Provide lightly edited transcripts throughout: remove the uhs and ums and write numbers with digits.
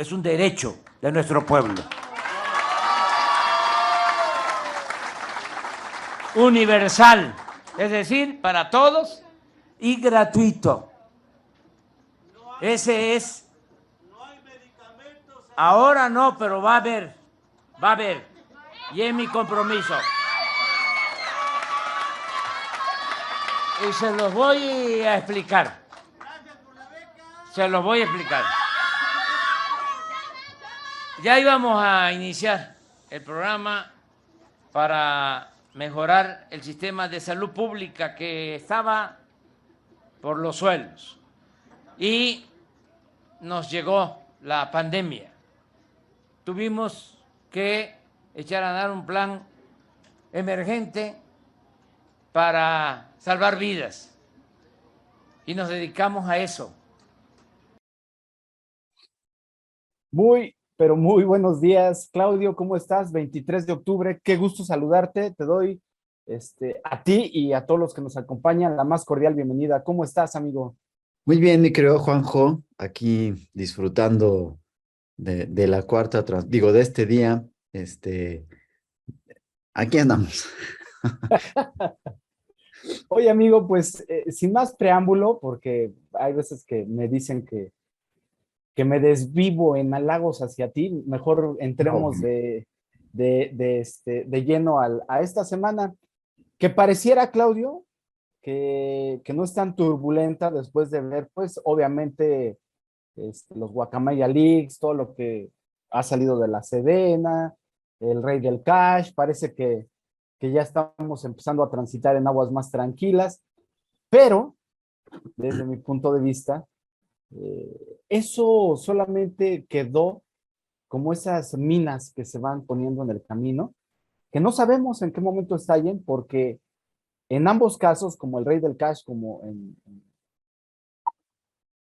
es un derecho de nuestro pueblo. Universal, es decir, para todos y gratuito. Ese es. Ahora no, pero va a haber, va a haber. Y es mi compromiso. Y se los voy a explicar. Se los voy a explicar. Ya íbamos a iniciar el programa para mejorar el sistema de salud pública que estaba por los suelos. Y nos llegó la pandemia. Tuvimos que echar a dar un plan emergente para salvar vidas. Y nos dedicamos a eso. Muy, pero muy buenos días, Claudio, ¿cómo estás? 23 de octubre, qué gusto saludarte, te doy a ti y a todos los que nos acompañan la más cordial bienvenida. ¿Cómo estás, amigo? Muy bien, mi querido Juanjo, aquí disfrutando de la cuarta, de este día, aquí andamos. Oye, amigo, pues sin más preámbulo, porque hay veces que me dicen que me desvivo en halagos hacia ti, mejor entremos No. de lleno a esta semana, que pareciera, Claudio, que no es tan turbulenta después de ver, pues, obviamente, los Guacamaya Leaks, todo lo que ha salido de la Sedena, el rey del cash, parece que ya estamos empezando a transitar en aguas más tranquilas, pero desde mi punto de vista, eso solamente quedó como esas minas que se van poniendo en el camino, que no sabemos en qué momento estallen, porque en ambos casos, como el rey del cash, como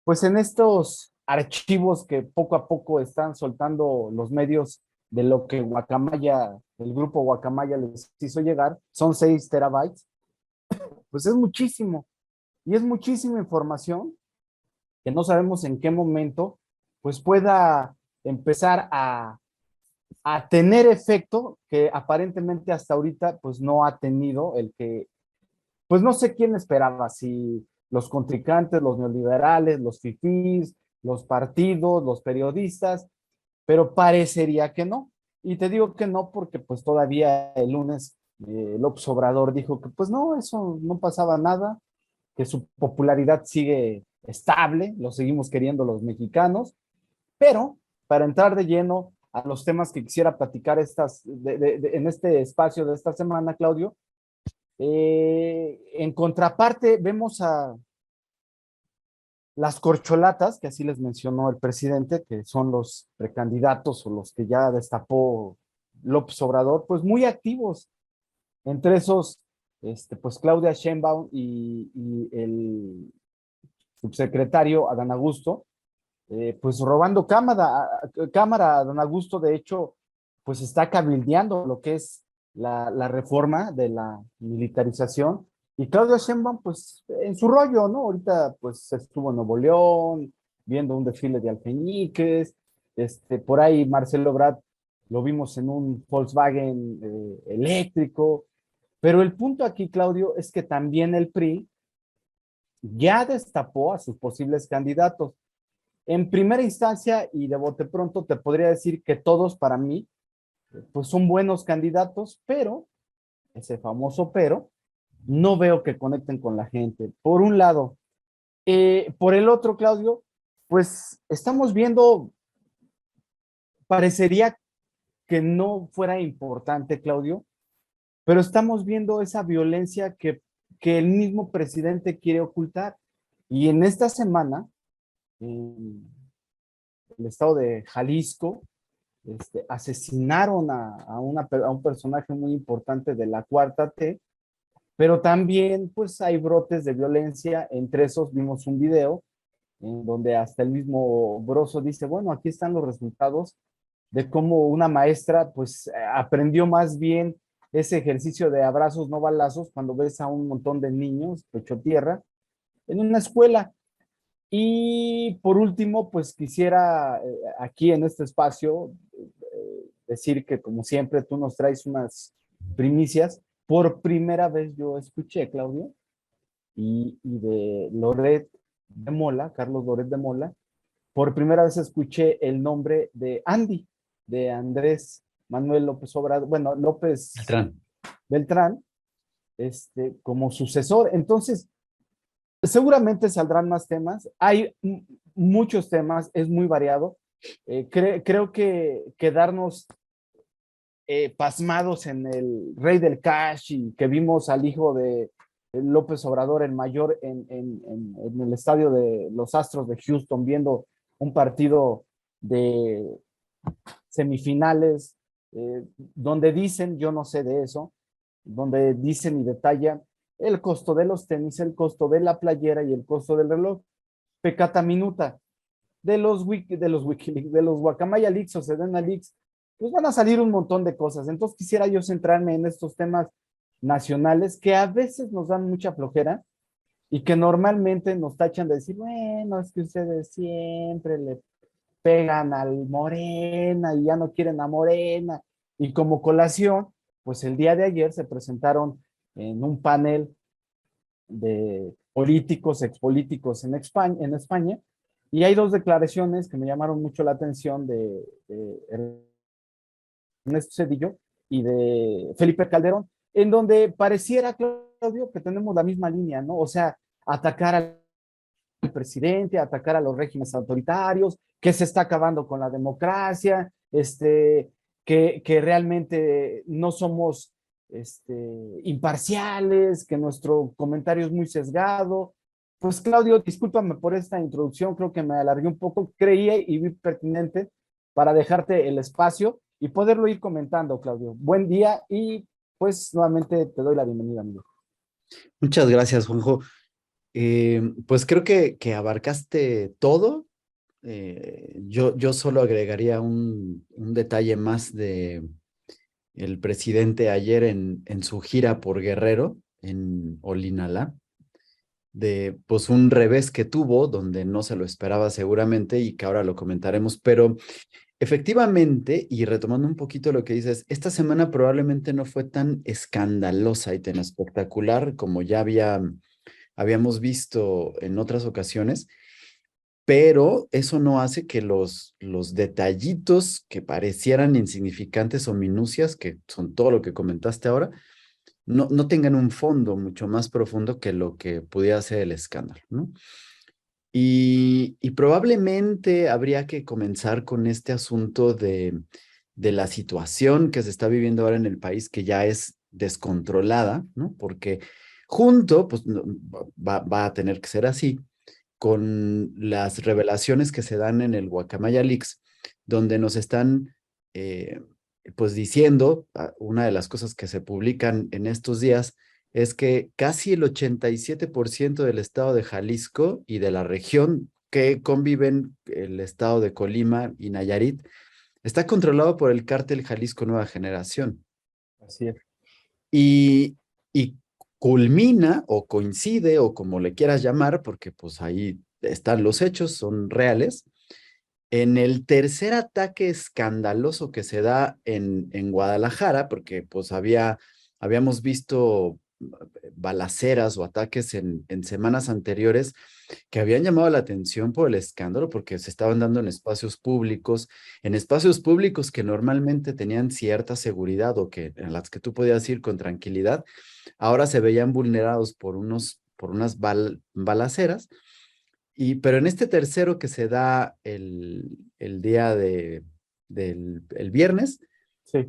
pues en estos archivos que poco a poco están soltando los medios de lo que Guacamaya, el grupo Guacamaya les hizo llegar, son 6 terabytes, pues es muchísimo, y es muchísima información que no sabemos en qué momento, pues pueda empezar a tener efecto que aparentemente hasta ahorita pues no ha tenido el que, pues no sé quién esperaba, si los contrincantes, los neoliberales, los fifís, los partidos, los periodistas, pero parecería que no. Y te digo que no porque pues todavía el lunes López Obrador dijo que pues no, eso no pasaba nada, que su popularidad sigue estable, lo seguimos queriendo los mexicanos, pero para entrar de lleno a los temas que quisiera platicar en este espacio de esta semana, Claudio, en contraparte vemos a las corcholatas, que así les mencionó el presidente, que son los precandidatos o los que ya destapó López Obrador, pues muy activos. Entre esos, pues Claudia Sheinbaum y el subsecretario Adán Augusto, pues robando cámara. Adán Augusto, de hecho, pues está cabildeando lo que es la reforma de la militarización. Y Claudia Sheinbaum, pues en su rollo, ¿no? Ahorita, pues estuvo en Nuevo León, viendo un desfile de alfeñiques. Por ahí Marcelo Ebrard lo vimos en un Volkswagen eléctrico. Pero el punto aquí, Claudio, es que también el PRI ya destapó a sus posibles candidatos. En primera instancia, y de bote pronto, te podría decir que todos para mí, pues son buenos candidatos, pero, ese famoso pero, no veo que conecten con la gente. Por un lado. Por el otro, Claudio, pues estamos viendo, parecería que no fuera importante, Claudio, pero estamos viendo esa violencia que el mismo presidente quiere ocultar. Y en esta semana, en el estado de Jalisco, asesinaron a un personaje muy importante de la cuarta T, pero también pues hay brotes de violencia. Entre esos vimos un video en donde hasta el mismo Broso dice, bueno, aquí están los resultados de cómo una maestra pues aprendió más bien ese ejercicio de abrazos no balazos cuando ves a un montón de niños pecho tierra en una escuela. Y por último, pues quisiera aquí en este espacio decir que como siempre tú nos traes unas primicias. Por primera vez yo escuché, Claudio, y de Loret de Mola, Carlos Loret de Mola, por primera vez escuché el nombre de Andy, de Andrés Manuel López Obrador, bueno, López Beltrán. Beltrán, como sucesor. Entonces, seguramente saldrán más temas. Hay muchos temas, es muy variado. Creo que quedarnos pasmados en el rey del cash y que vimos al hijo de López Obrador, el mayor, en el estadio de los Astros de Houston, viendo un partido de semifinales, donde dicen, yo no sé de eso, donde dicen y detallan el costo de los tenis, el costo de la playera y el costo del reloj. Pecata minuta de los Wikileaks, de los Guacamaya Leaks o Sedena Leaks, pues van a salir un montón de cosas. Entonces quisiera yo centrarme en estos temas nacionales que a veces nos dan mucha flojera y que normalmente nos tachan de decir, bueno, es que ustedes siempre le pegan al Morena y ya no quieren a Morena. Y como colación, pues el día de ayer se presentaron en un panel de políticos, expolíticos en España, y hay dos declaraciones que me llamaron mucho la atención de Ernesto Zedillo y de Felipe Calderón, en donde pareciera, Claudio, que tenemos la misma línea, ¿no? O sea, atacar al presidente, atacar a los regímenes autoritarios, que se está acabando con la democracia, que realmente no somos imparciales, que nuestro comentario es muy sesgado. Pues Claudio, discúlpame por esta introducción, creo que me alargué un poco, creía y vi pertinente para dejarte el espacio y poderlo ir comentando, Claudio. Buen día y pues nuevamente te doy la bienvenida, amigo. Muchas gracias, Juanjo. Pues creo que abarcaste todo. Yo solo agregaría un detalle más de el presidente ayer en su gira por Guerrero, en Olinalá, de pues un revés que tuvo, donde no se lo esperaba seguramente y que ahora lo comentaremos, pero efectivamente, y retomando un poquito lo que dices, esta semana probablemente no fue tan escandalosa y tan espectacular como ya habíamos visto en otras ocasiones, pero eso no hace que los detallitos que parecieran insignificantes o minucias, que son todo lo que comentaste ahora, no tengan un fondo mucho más profundo que lo que pudiera ser el escándalo, ¿no? Y probablemente habría que comenzar con este asunto de la situación que se está viviendo ahora en el país, que ya es descontrolada, ¿no? Porque junto, pues va a tener que ser así, con las revelaciones que se dan en el Guacamaya Leaks, donde nos están, pues diciendo, una de las cosas que se publican en estos días, es que casi el 87% del estado de Jalisco y de la región que conviven el estado de Colima y Nayarit está controlado por el cártel Jalisco Nueva Generación. Así es. Y culmina o coincide o como le quieras llamar, porque pues ahí están los hechos, son reales, en el tercer ataque escandaloso que se da en Guadalajara, porque pues habíamos visto balaceras o ataques en semanas anteriores que habían llamado la atención por el escándalo, porque se estaban dando en espacios públicos que normalmente tenían cierta seguridad o que en las que tú podías ir con tranquilidad, ahora se veían vulnerados por unas balaceras. Pero en este tercero que se da el día el viernes, Sí.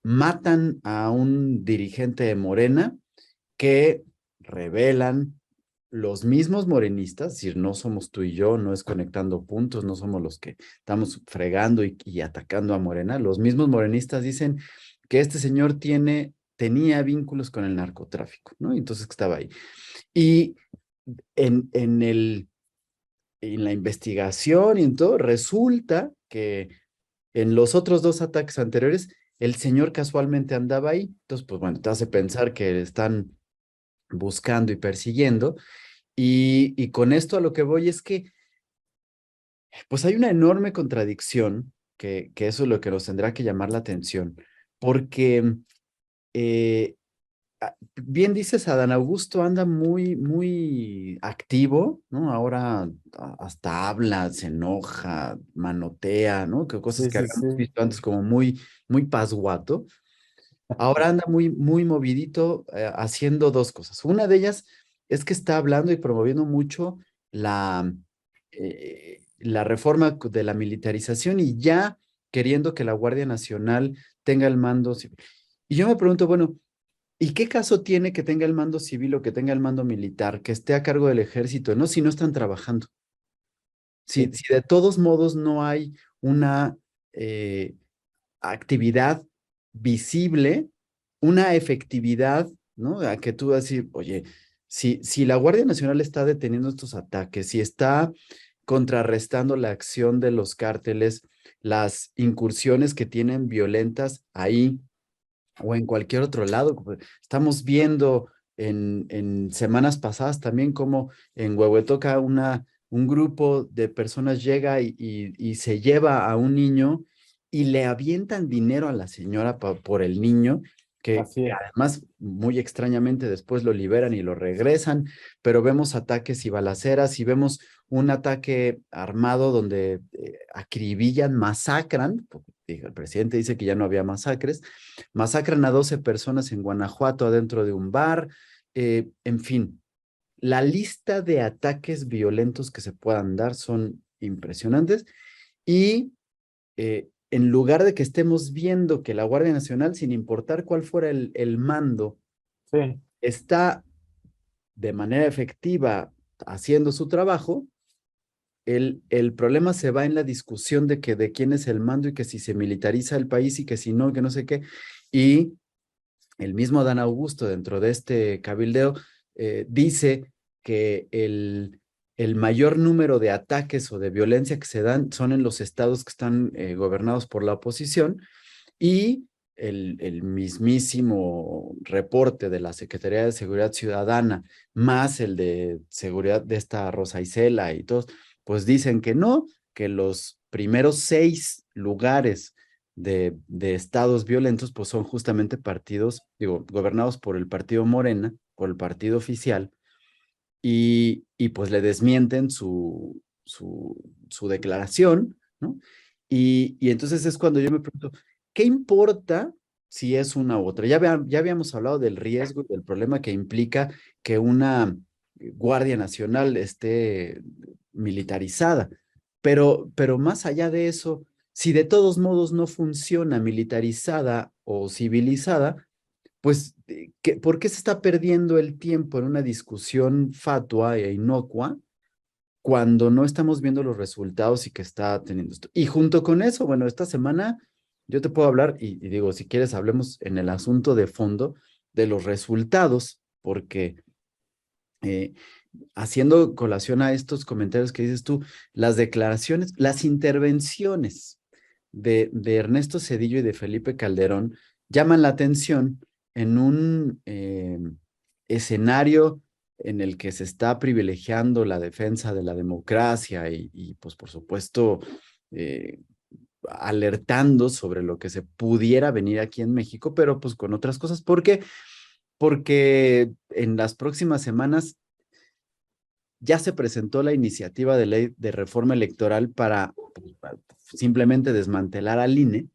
matan a un dirigente de Morena que revelan los mismos morenistas, es decir, no somos tú y yo, no es conectando puntos, no somos los que estamos fregando y atacando a Morena. Los mismos morenistas dicen que este señor tenía vínculos con el narcotráfico, ¿no? Entonces estaba ahí. Y en la investigación y en todo, resulta que en los otros dos ataques anteriores, el señor casualmente andaba ahí. Entonces, pues bueno, te hace pensar que están buscando y persiguiendo. Y con esto a lo que voy es que, pues hay una enorme contradicción, que eso es lo que nos tendrá que llamar la atención, porque eh, bien dices, Adán Augusto anda muy activo, ¿no? Ahora hasta habla, se enoja, manotea, ¿no? Que cosas Sí, que sí, habíamos sí. visto antes como muy pasguato. Ahora anda muy movidito haciendo dos cosas. Una de ellas es que está hablando y promoviendo mucho la reforma de la militarización y ya queriendo que la Guardia Nacional tenga el mando civil. Y yo me pregunto, bueno, ¿y qué caso tiene que tenga el mando civil o que tenga el mando militar, que esté a cargo del ejército, ¿no? Si no están trabajando. Sí, Si de todos modos no hay una eh, actividad visible, una efectividad, ¿no? A que tú vas a decir, oye, si la Guardia Nacional está deteniendo estos ataques, si está contrarrestando la acción de los cárteles, las incursiones que tienen violentas ahí o en cualquier otro lado. Estamos viendo en semanas pasadas también como en Huehuetoca un grupo de personas llega y se lleva a un niño y le avientan dinero a la señora por el niño, así que es. además muy extrañamente después lo liberan y lo regresan, pero vemos ataques y balaceras y vemos un ataque armado donde acribillan, masacran, porque el presidente dice que ya no había masacres, masacran a 12 personas en Guanajuato adentro de un bar, en fin, la lista de ataques violentos que se puedan dar son impresionantes y en lugar de que estemos viendo que la Guardia Nacional, sin importar cuál fuera el mando, Sí, está de manera efectiva haciendo su trabajo, el problema se va en la discusión de que de quién es el mando y que si se militariza el país y que si no, que no sé qué. Y el mismo Adán Augusto, dentro de este cabildeo, dice que el mayor número de ataques o de violencia que se dan son en los estados que están gobernados por la oposición y el mismísimo reporte de la Secretaría de Seguridad Ciudadana, más el de seguridad de esta Rosa Isela y todos, pues dicen que no, que los primeros 6 lugares de estados violentos, pues son justamente partidos, digo, gobernados por el partido Morena, por el partido oficial, y pues le desmienten su declaración, ¿no? Y entonces es cuando yo me pregunto, ¿qué importa si es una u otra? Ya habíamos hablado del riesgo y del problema que implica que una Guardia Nacional esté militarizada, pero más allá de eso, si de todos modos no funciona militarizada o civilizada, pues, ¿por qué se está perdiendo el tiempo en una discusión fatua e inocua cuando no estamos viendo los resultados y que está teniendo esto? Y junto con eso, bueno, esta semana yo te puedo hablar, y digo, si quieres, hablemos en el asunto de fondo de los resultados, porque eh, haciendo colación a estos comentarios que dices tú, las declaraciones, las intervenciones de Ernesto Zedillo y de Felipe Calderón llaman la atención en un escenario en el que se está privilegiando la defensa de la democracia y pues por supuesto eh, alertando sobre lo que se pudiera venir aquí en México, pero pues con otras cosas. ¿Por qué? Porque en las próximas semanas ya se presentó la iniciativa de ley de reforma electoral para, pues, para simplemente desmantelar al INE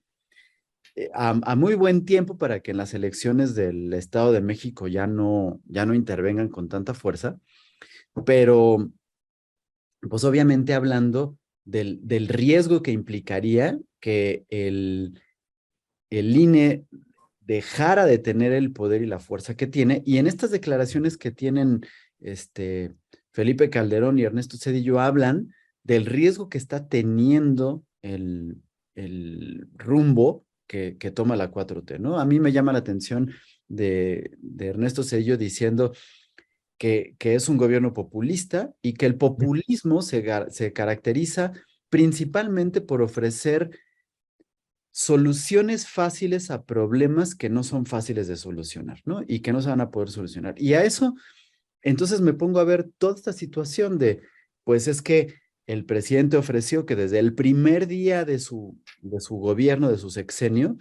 a muy buen tiempo para que en las elecciones del Estado de México ya no intervengan con tanta fuerza, pero pues obviamente hablando del riesgo que implicaría que el INE dejara de tener el poder y la fuerza que tiene, y en estas declaraciones que tienen Felipe Calderón y Ernesto Zedillo hablan del riesgo que está teniendo el rumbo que toma la 4T, ¿no? A mí me llama la atención de Ernesto Zedillo diciendo que es un gobierno populista y que el populismo se caracteriza principalmente por ofrecer soluciones fáciles a problemas que no son fáciles de solucionar, ¿no? Y que no se van a poder solucionar. Y a eso Entonces me pongo a ver toda esta situación de, pues es que el presidente ofreció que desde el primer día de su gobierno, de su sexenio,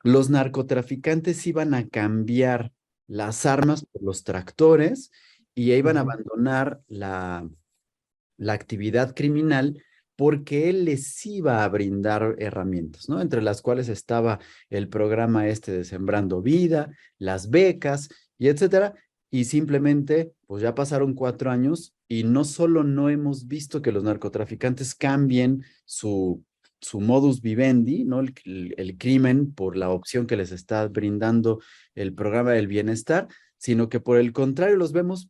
los narcotraficantes iban a cambiar las armas por los tractores y iban a Ujú. abandonar la actividad criminal porque él les iba a brindar herramientas, ¿no? Entre las cuales estaba el programa este de Sembrando Vida, las becas y etcétera. Y simplemente, pues ya pasaron 4 años y no solo no hemos visto que los narcotraficantes cambien su modus vivendi, ¿no? El crimen por la opción que les está brindando el programa del bienestar, sino que por el contrario los vemos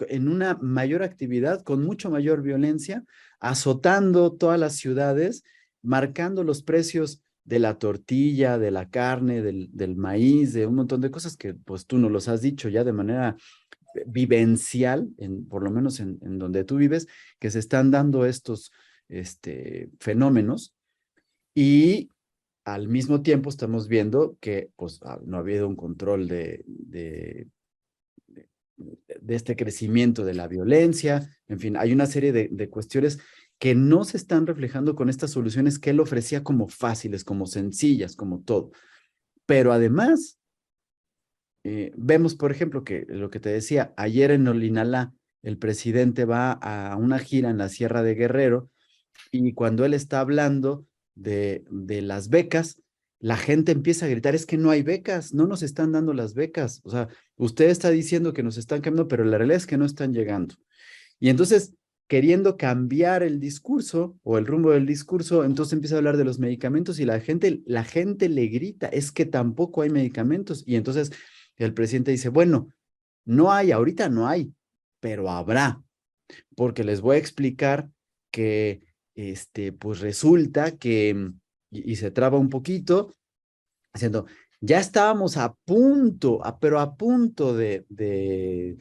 en una mayor actividad, con mucho mayor violencia, azotando todas las ciudades, marcando los precios de la tortilla, de la carne, del maíz, de un montón de cosas que pues tú nos los has dicho ya de manera vivencial, por lo menos en donde tú vives, que se están dando estos fenómenos y al mismo tiempo estamos viendo que pues, no ha habido un control de este crecimiento de la violencia, en fin, hay una serie de cuestiones que no se están reflejando con estas soluciones que él ofrecía como fáciles, como sencillas, como todo. Pero además, vemos, por ejemplo, que lo que te decía, ayer en Olinalá, el presidente va a una gira en la Sierra de Guerrero y cuando él está hablando de las becas, la gente empieza a gritar, es que no hay becas, no nos están dando las becas. O sea, usted está diciendo que nos están cambiando, pero la realidad es que no están llegando. Y entonces, queriendo cambiar el discurso o el rumbo del discurso, entonces empieza a hablar de los medicamentos y la gente le grita, es que tampoco hay medicamentos. Y entonces el presidente dice, bueno, no hay, ahorita no hay, pero habrá, porque les voy a explicar que, pues resulta que, y se traba un poquito, haciendo, ya estábamos a punto, pero a punto de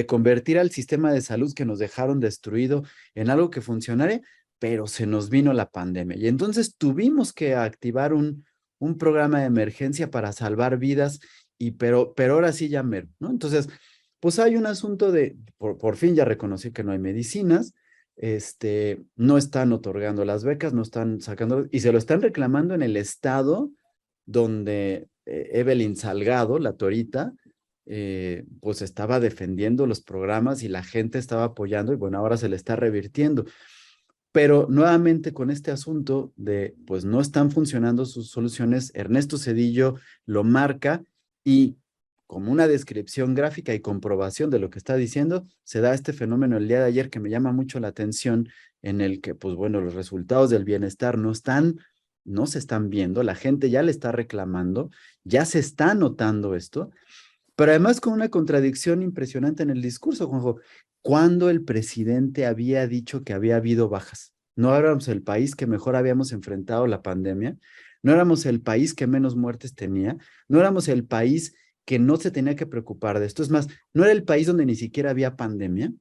convertir al sistema de salud que nos dejaron destruido en algo que funcionara, pero se nos vino la pandemia. Y entonces tuvimos que activar un programa de emergencia para salvar vidas, pero ahora sí ya mero, ¿no? Entonces, pues hay un asunto de, por fin ya reconocí que no hay medicinas, no están otorgando las becas, no están sacando, y se lo están reclamando en el estado donde Evelyn Salgado, la torita, pues estaba defendiendo los programas y la gente estaba apoyando y bueno, ahora se le está revirtiendo. Pero nuevamente con este asunto de, pues no están funcionando sus soluciones, Ernesto Zedillo lo marca y como una descripción gráfica y comprobación de lo que está diciendo, se da este fenómeno el día de ayer que me llama mucho la atención, en el que, pues bueno, los resultados del bienestar no se están viendo, la gente ya le está reclamando, ya se está notando esto, pero además con una contradicción impresionante en el discurso, Juanjo. ¿Cuándo el presidente había dicho que había habido bajas? No éramos el país que mejor habíamos enfrentado la pandemia, no éramos el país que menos muertes tenía, no éramos el país que no se tenía que preocupar de esto. Es más, no era el país donde ni siquiera había pandemia.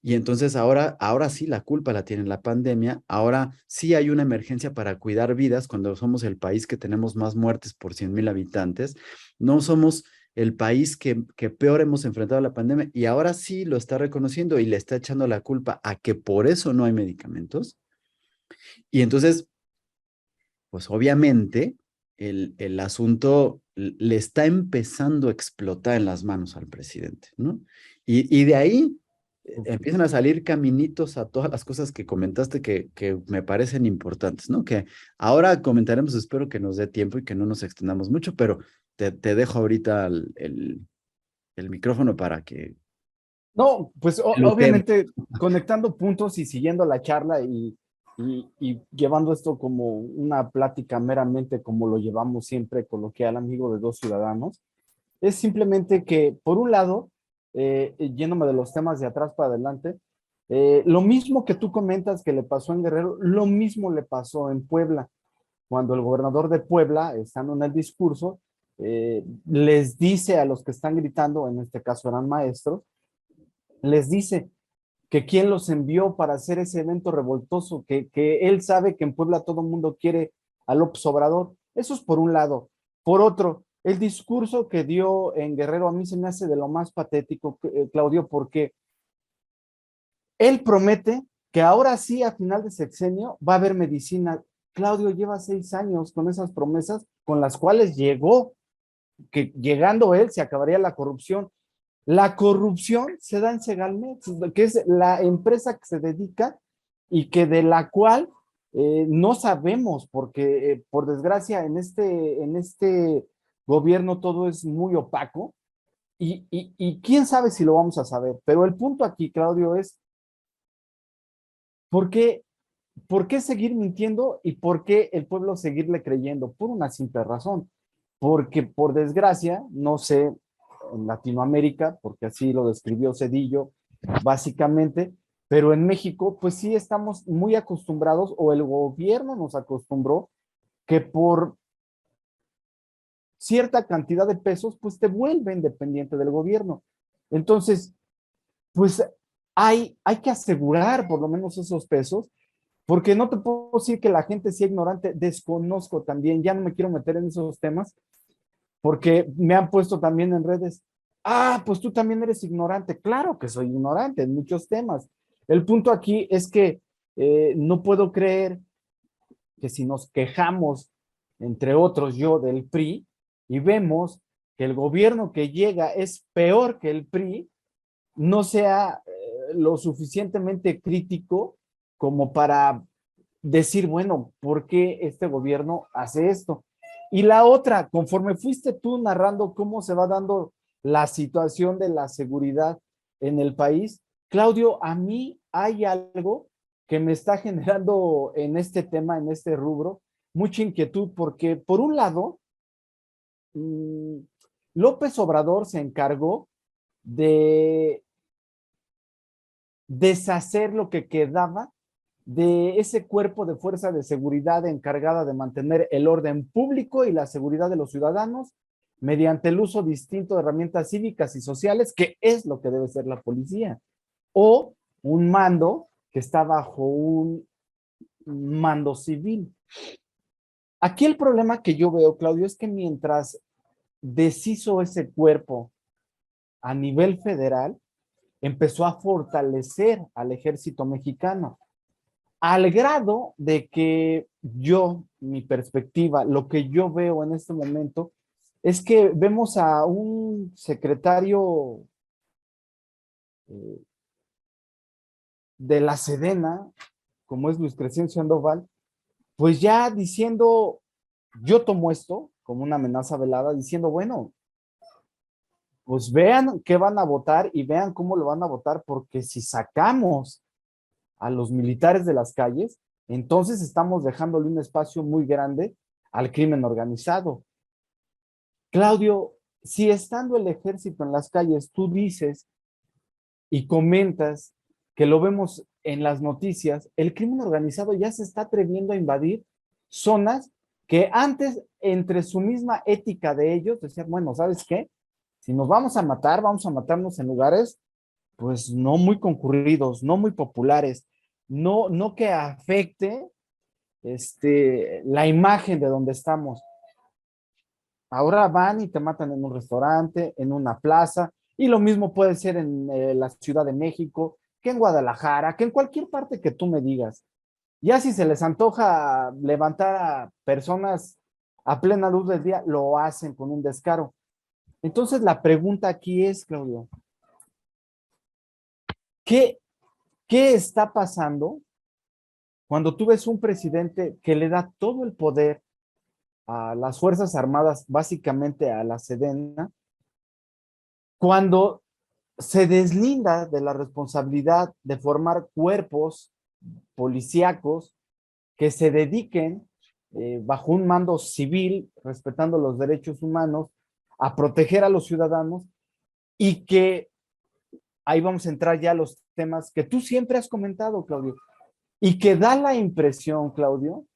Y entonces ahora sí la culpa la tiene la pandemia, ahora sí hay una emergencia para cuidar vidas cuando somos el país que tenemos más muertes por 100,000 habitantes, no somos el país que peor hemos enfrentado la pandemia y ahora sí lo está reconociendo y le está echando la culpa a que por eso no hay medicamentos. Y entonces, pues obviamente el asunto le está empezando a explotar en las manos al presidente, ¿no? Y de ahí empiezan a salir caminitos a todas las cosas que comentaste que me parecen importantes, ¿no? Que ahora comentaremos, espero que nos dé tiempo y que no nos extendamos mucho, pero te dejo ahorita el micrófono para que No, pues lo temas. obviamente conectando puntos y siguiendo la charla y llevando esto como una plática meramente como lo llevamos siempre coloquial, amigo de dos ciudadanos, es simplemente que, por un lado, yéndome de los temas de atrás para adelante, lo mismo que tú comentas que le pasó en Guerrero, lo mismo le pasó en Puebla, cuando el gobernador de Puebla, estando en el discurso, les dice a los que están gritando, en este caso eran maestros, les dice que quién los envió para hacer ese evento revoltoso, que él sabe que en Puebla todo el mundo quiere a López Obrador. Eso es por un lado. Por otro, el discurso que dio en Guerrero a mí se me hace de lo más patético, Claudio, porque él promete que ahora sí, a final de sexenio, va a haber medicina. Claudio lleva 6 años con esas promesas con las cuales llegó, que llegando él se acabaría la corrupción. La corrupción se da en Segalmex, que es la empresa que se dedica y que de la cual no sabemos, porque por desgracia en este gobierno todo es muy opaco y quién sabe si lo vamos a saber. Pero el punto aquí, Claudio, es ¿por qué, por qué seguir mintiendo y por qué el pueblo seguirle creyendo? Por una simple razón, porque por desgracia, no sé, en Latinoamérica, porque así lo describió Cedillo, básicamente, pero en México, pues sí estamos muy acostumbrados, o el gobierno nos acostumbró, que por cierta cantidad de pesos, pues te vuelven dependiente del gobierno. Entonces, pues hay que asegurar por lo menos esos pesos, porque no te puedo decir que la gente sea ignorante, desconozco también, ya no me quiero meter en esos temas, porque me han puesto también en redes, pues tú también eres ignorante. Claro que soy ignorante en muchos temas. El punto aquí es que no puedo creer que si nos quejamos, entre otros yo, del PRI, y vemos que el gobierno que llega es peor que el PRI, no sea lo suficientemente crítico como para decir, bueno, ¿por qué este gobierno hace esto? Y la otra, conforme fuiste tú narrando cómo se va dando la situación de la seguridad en el país, Claudio, a mí hay algo que me está generando en este tema, en este rubro, mucha inquietud, porque por un lado, mmm, López Obrador se encargó de deshacer lo que quedaba de ese cuerpo de fuerza de seguridad encargada de mantener el orden público y la seguridad de los ciudadanos mediante el uso distinto de herramientas cívicas y sociales, que es lo que debe ser la policía, o un mando que está bajo un mando civil. Aquí el problema que yo veo, Claudio, es que mientras deshizo ese cuerpo a nivel federal, empezó a fortalecer al ejército mexicano, al grado de que yo, mi perspectiva, lo que yo veo en este momento, es que vemos a un secretario eh, de la Sedena, como es Luis Crescencio Sandoval, pues ya diciendo, yo tomo esto como una amenaza velada, diciendo, bueno, pues vean qué van a votar y vean cómo lo van a votar, porque si sacamos a los militares de las calles, entonces estamos dejándole un espacio muy grande al crimen organizado. Claudio, si estando el ejército en las calles, tú dices y comentas que lo vemos en las noticias, el crimen organizado ya se está atreviendo a invadir zonas que antes, entre su misma ética de ellos, decían, bueno, ¿sabes qué? Si nos vamos a matarnos en lugares, pues no muy concurridos, no muy populares, no que afecte la imagen de donde estamos. Ahora van y te matan en un restaurante, en una plaza, y lo mismo puede ser en la Ciudad de México, que en Guadalajara, que en cualquier parte que tú me digas. Ya si se les antoja levantar a personas a plena luz del día, lo hacen con un descaro. Entonces la pregunta aquí es, Claudio, ¿qué, qué está pasando cuando tú ves un presidente que le da todo el poder a las Fuerzas Armadas, básicamente a la Sedena, cuando se deslinda de la responsabilidad de formar cuerpos policíacos que se dediquen bajo un mando civil, respetando los derechos humanos, a proteger a los ciudadanos y que ahí vamos a entrar ya a los temas que tú siempre has comentado, Claudio, y que da la impresión, Claudio,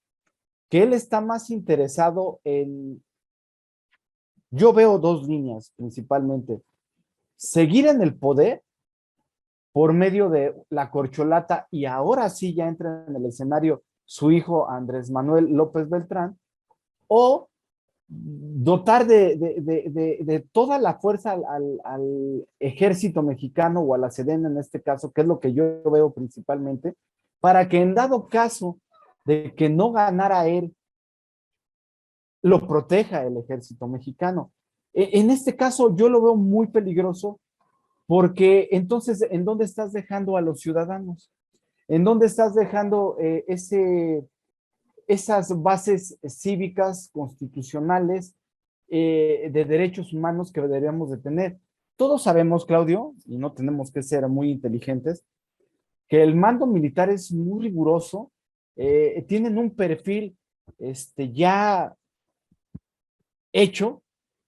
que él está más interesado en, yo veo dos líneas principalmente, seguir en el poder por medio de la corcholata y ahora sí ya entra en el escenario su hijo Andrés Manuel López Beltrán, o dotar de toda la fuerza al ejército mexicano o a la Sedena en este caso, que es lo que yo veo principalmente, para que en dado caso de que no ganara él, lo proteja el ejército mexicano. En este caso yo lo veo muy peligroso porque entonces, ¿en dónde estás dejando a los ciudadanos? ¿En dónde estás dejando esas bases cívicas, constitucionales, de derechos humanos que deberíamos de tener? Todos sabemos, Claudio, y no tenemos que ser muy inteligentes, que el mando militar es muy riguroso, tienen un perfil ya hecho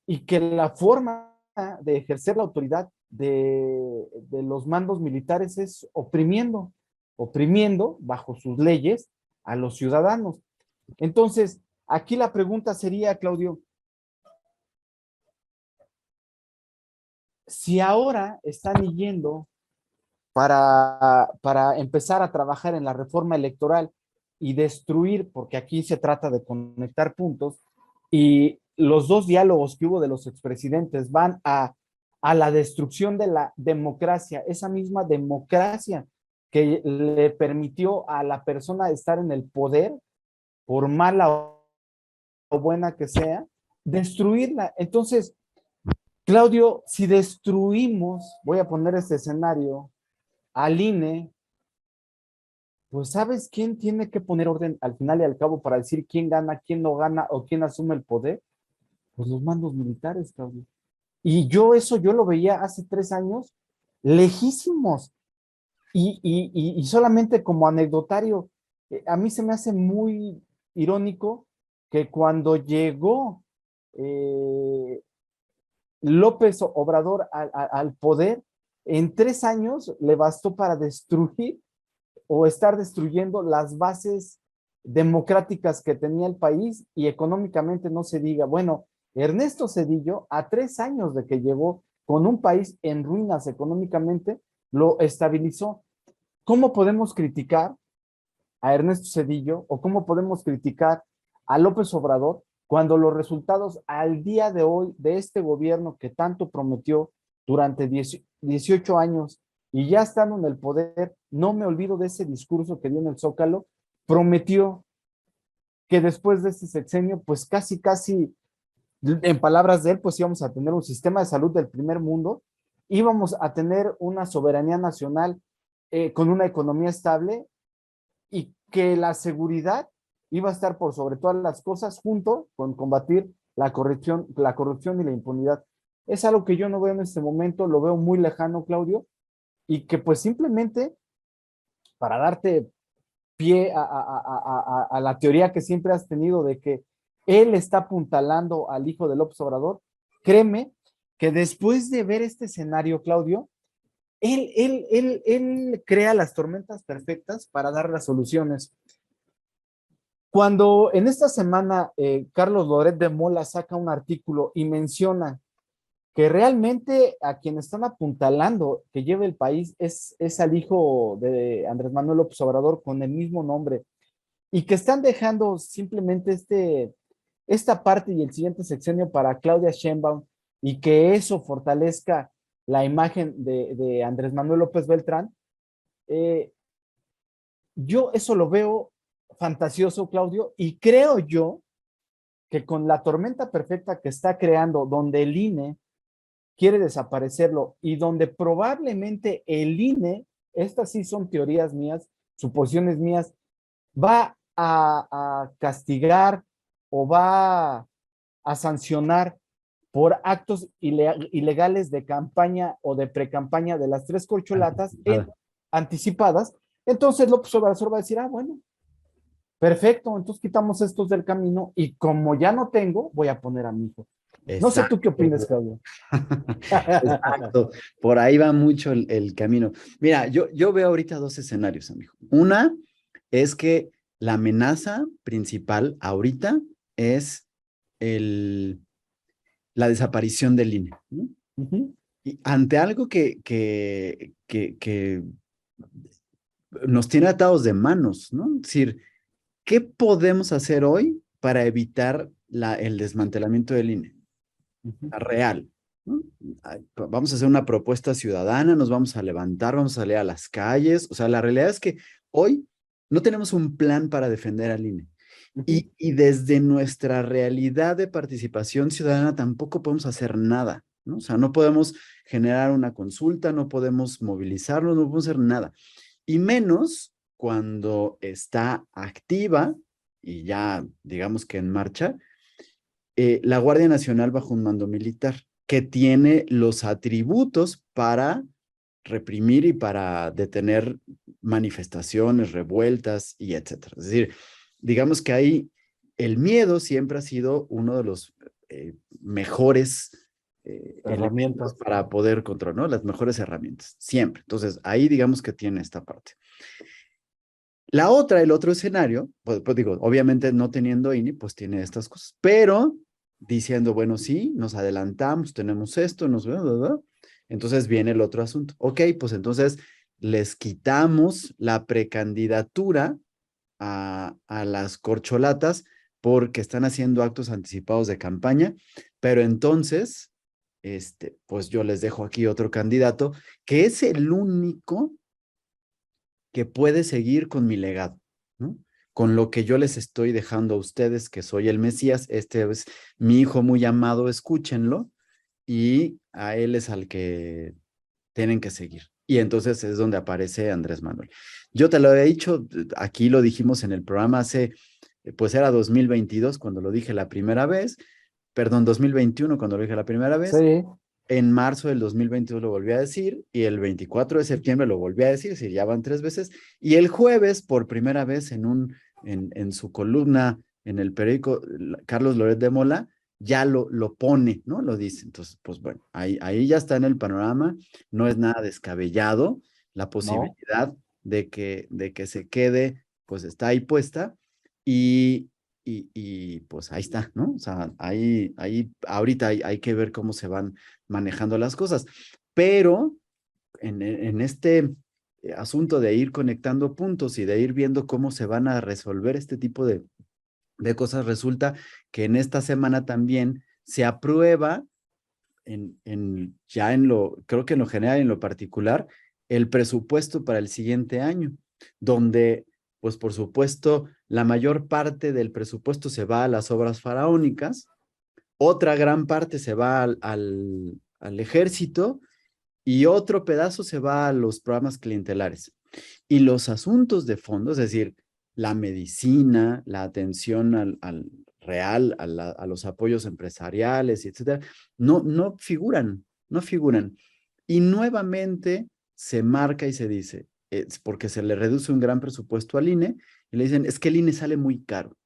y que la forma de ejercer la autoridad de los mandos militares es oprimiendo bajo sus leyes a los ciudadanos. Entonces, aquí la pregunta sería, Claudio, si ahora están yendo para empezar a trabajar en la reforma electoral y destruir, porque aquí se trata de conectar puntos, y los dos diálogos que hubo de los expresidentes van a la destrucción de la democracia, esa misma democracia que le permitió a la persona estar en el poder, por mala o buena que sea, destruirla. Entonces, Claudio, si destruimos, voy a poner este escenario, al INE, pues ¿sabes quién tiene que poner orden al final y al cabo para decir quién gana, quién no gana o quién asume el poder? Pues los mandos militares, Claudio. Y yo lo veía hace 3 años, lejísimos. Y solamente como anecdotario, a mí se me hace muy irónico que cuando llegó López Obrador al poder, en 3 años le bastó para destruir o estar destruyendo las bases democráticas que tenía el país y económicamente no se diga. Bueno, Ernesto Zedillo, a 3 años de que llegó con un país en ruinas económicamente, lo estabilizó. ¿Cómo podemos criticar a Ernesto Zedillo o cómo podemos criticar a López Obrador cuando los resultados al día de hoy de este gobierno que tanto prometió durante 18 años y ya estando en el poder, no me olvido de ese discurso que dio en el Zócalo, prometió que después de este sexenio, pues casi, en palabras de él, pues íbamos a tener un sistema de salud del primer mundo, íbamos a tener una soberanía nacional con una economía estable y que la seguridad iba a estar por sobre todas las cosas junto con combatir la corrupción y la impunidad. Es algo que yo no veo en este momento, lo veo muy lejano, Claudio, y que pues simplemente para darte pie a la teoría que siempre has tenido de que él está apuntalando al hijo de López Obrador, créeme que después de ver este escenario, Claudio, él crea las tormentas perfectas para dar las soluciones. Cuando en esta semana Carlos Loret de Mola saca un artículo y menciona que realmente a quien están apuntalando que lleve el país es al hijo de Andrés Manuel López Obrador con el mismo nombre y que están dejando simplemente esta parte y el siguiente sexenio para Claudia Sheinbaum y que eso fortalezca la imagen de Andrés Manuel López Beltrán, yo eso lo veo fantasioso, Claudio, y creo yo que con la tormenta perfecta que está creando, donde el INE quiere desaparecerlo y donde probablemente el INE, estas sí son teorías mías, suposiciones mías, va a castigar o va a sancionar por actos ilegales de campaña o de precampaña de las tres corcholatas anticipadas, entonces López Obrador va a decir, bueno, perfecto, entonces quitamos estos del camino y como ya no tengo, voy a poner a mi hijo. No sé tú qué opinas, Claudio. Exacto, por ahí va mucho el camino. Mira, yo veo ahorita dos escenarios, amigo. Una es que la amenaza principal ahorita es la desaparición del INE, ¿no? Y ante algo que nos tiene atados de manos, ¿no? Es decir, ¿qué podemos hacer hoy para evitar el desmantelamiento del INE, Ujú. real, ¿no? Vamos a hacer una propuesta ciudadana, nos vamos a levantar, vamos a salir a las calles. O sea, la realidad es que hoy no tenemos un plan para defender al INE. Ujú. Y desde nuestra realidad de participación ciudadana tampoco podemos hacer nada, ¿no? O sea, no podemos generar una consulta, no podemos movilizarnos, no podemos hacer nada. Y menos cuando está activa y ya, digamos que en marcha, la Guardia Nacional bajo un mando militar, que tiene los atributos para reprimir y para detener manifestaciones, revueltas y etcétera. Es decir, digamos que ahí el miedo siempre ha sido uno de los mejores elementos Herramientas. para poder controlar, ¿no? Las mejores herramientas, siempre. Entonces, ahí digamos que tiene esta parte. La otra, el otro escenario, pues digo, obviamente no teniendo INE, pues tiene estas cosas, pero diciendo, bueno, sí, nos adelantamos, tenemos esto, entonces viene el otro asunto. Ok, pues entonces les quitamos la precandidatura a las corcholatas porque están haciendo actos anticipados de campaña, pero entonces, pues yo les dejo aquí otro candidato que es el único que puede seguir con mi legado, ¿no? Con lo que yo les estoy dejando a ustedes, que soy el Mesías. Este es mi hijo muy amado, escúchenlo, y a él es al que tienen que seguir. Y entonces es donde aparece Andrés Manuel. Yo te lo he dicho, aquí lo dijimos en el programa hace, pues era 2022 cuando lo dije la primera vez, perdón, 2021 cuando lo dije la primera vez, Sí. en marzo del 2022 lo volví a decir y el 24 de septiembre lo volví a decir, es decir, ya van 3 veces. Y el jueves, por primera vez en su columna en el periódico, Carlos Loret de Mola ya lo pone, ¿no? Lo dice. Entonces, pues bueno, ahí ya está en el panorama, no es nada descabellado la No. posibilidad de que se quede, pues está ahí puesta y pues ahí está, ¿no? O sea, ahí ahorita hay que ver cómo se van manejando las cosas. Pero en este asunto de ir conectando puntos y de ir viendo cómo se van a resolver este tipo de cosas, resulta que en esta semana también se aprueba creo que en lo general y en lo particular, el presupuesto para el siguiente año, donde, pues por supuesto, la mayor parte del presupuesto se va a las obras faraónicas, otra gran parte se va al ejército y otro pedazo se va a los programas clientelares. Y los asuntos de fondo, es decir, la medicina, la atención al real, a los apoyos empresariales, etcétera, no figuran, no figuran. Y nuevamente se marca y se dice, es porque se le reduce un gran presupuesto al INE, y le dicen, es que el INE sale muy caro,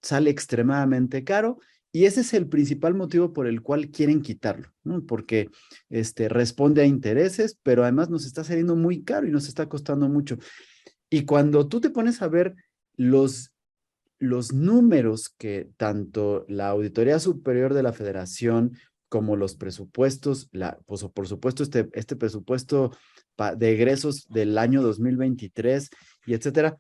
sale extremadamente caro, y ese es el principal motivo por el cual quieren quitarlo, ¿no? Porque responde a intereses, pero además nos está saliendo muy caro y nos está costando mucho. Y cuando tú te pones a ver los números que tanto la Auditoría Superior de la Federación como los presupuestos, pues, por supuesto este presupuesto de egresos del año 2023 y etcétera,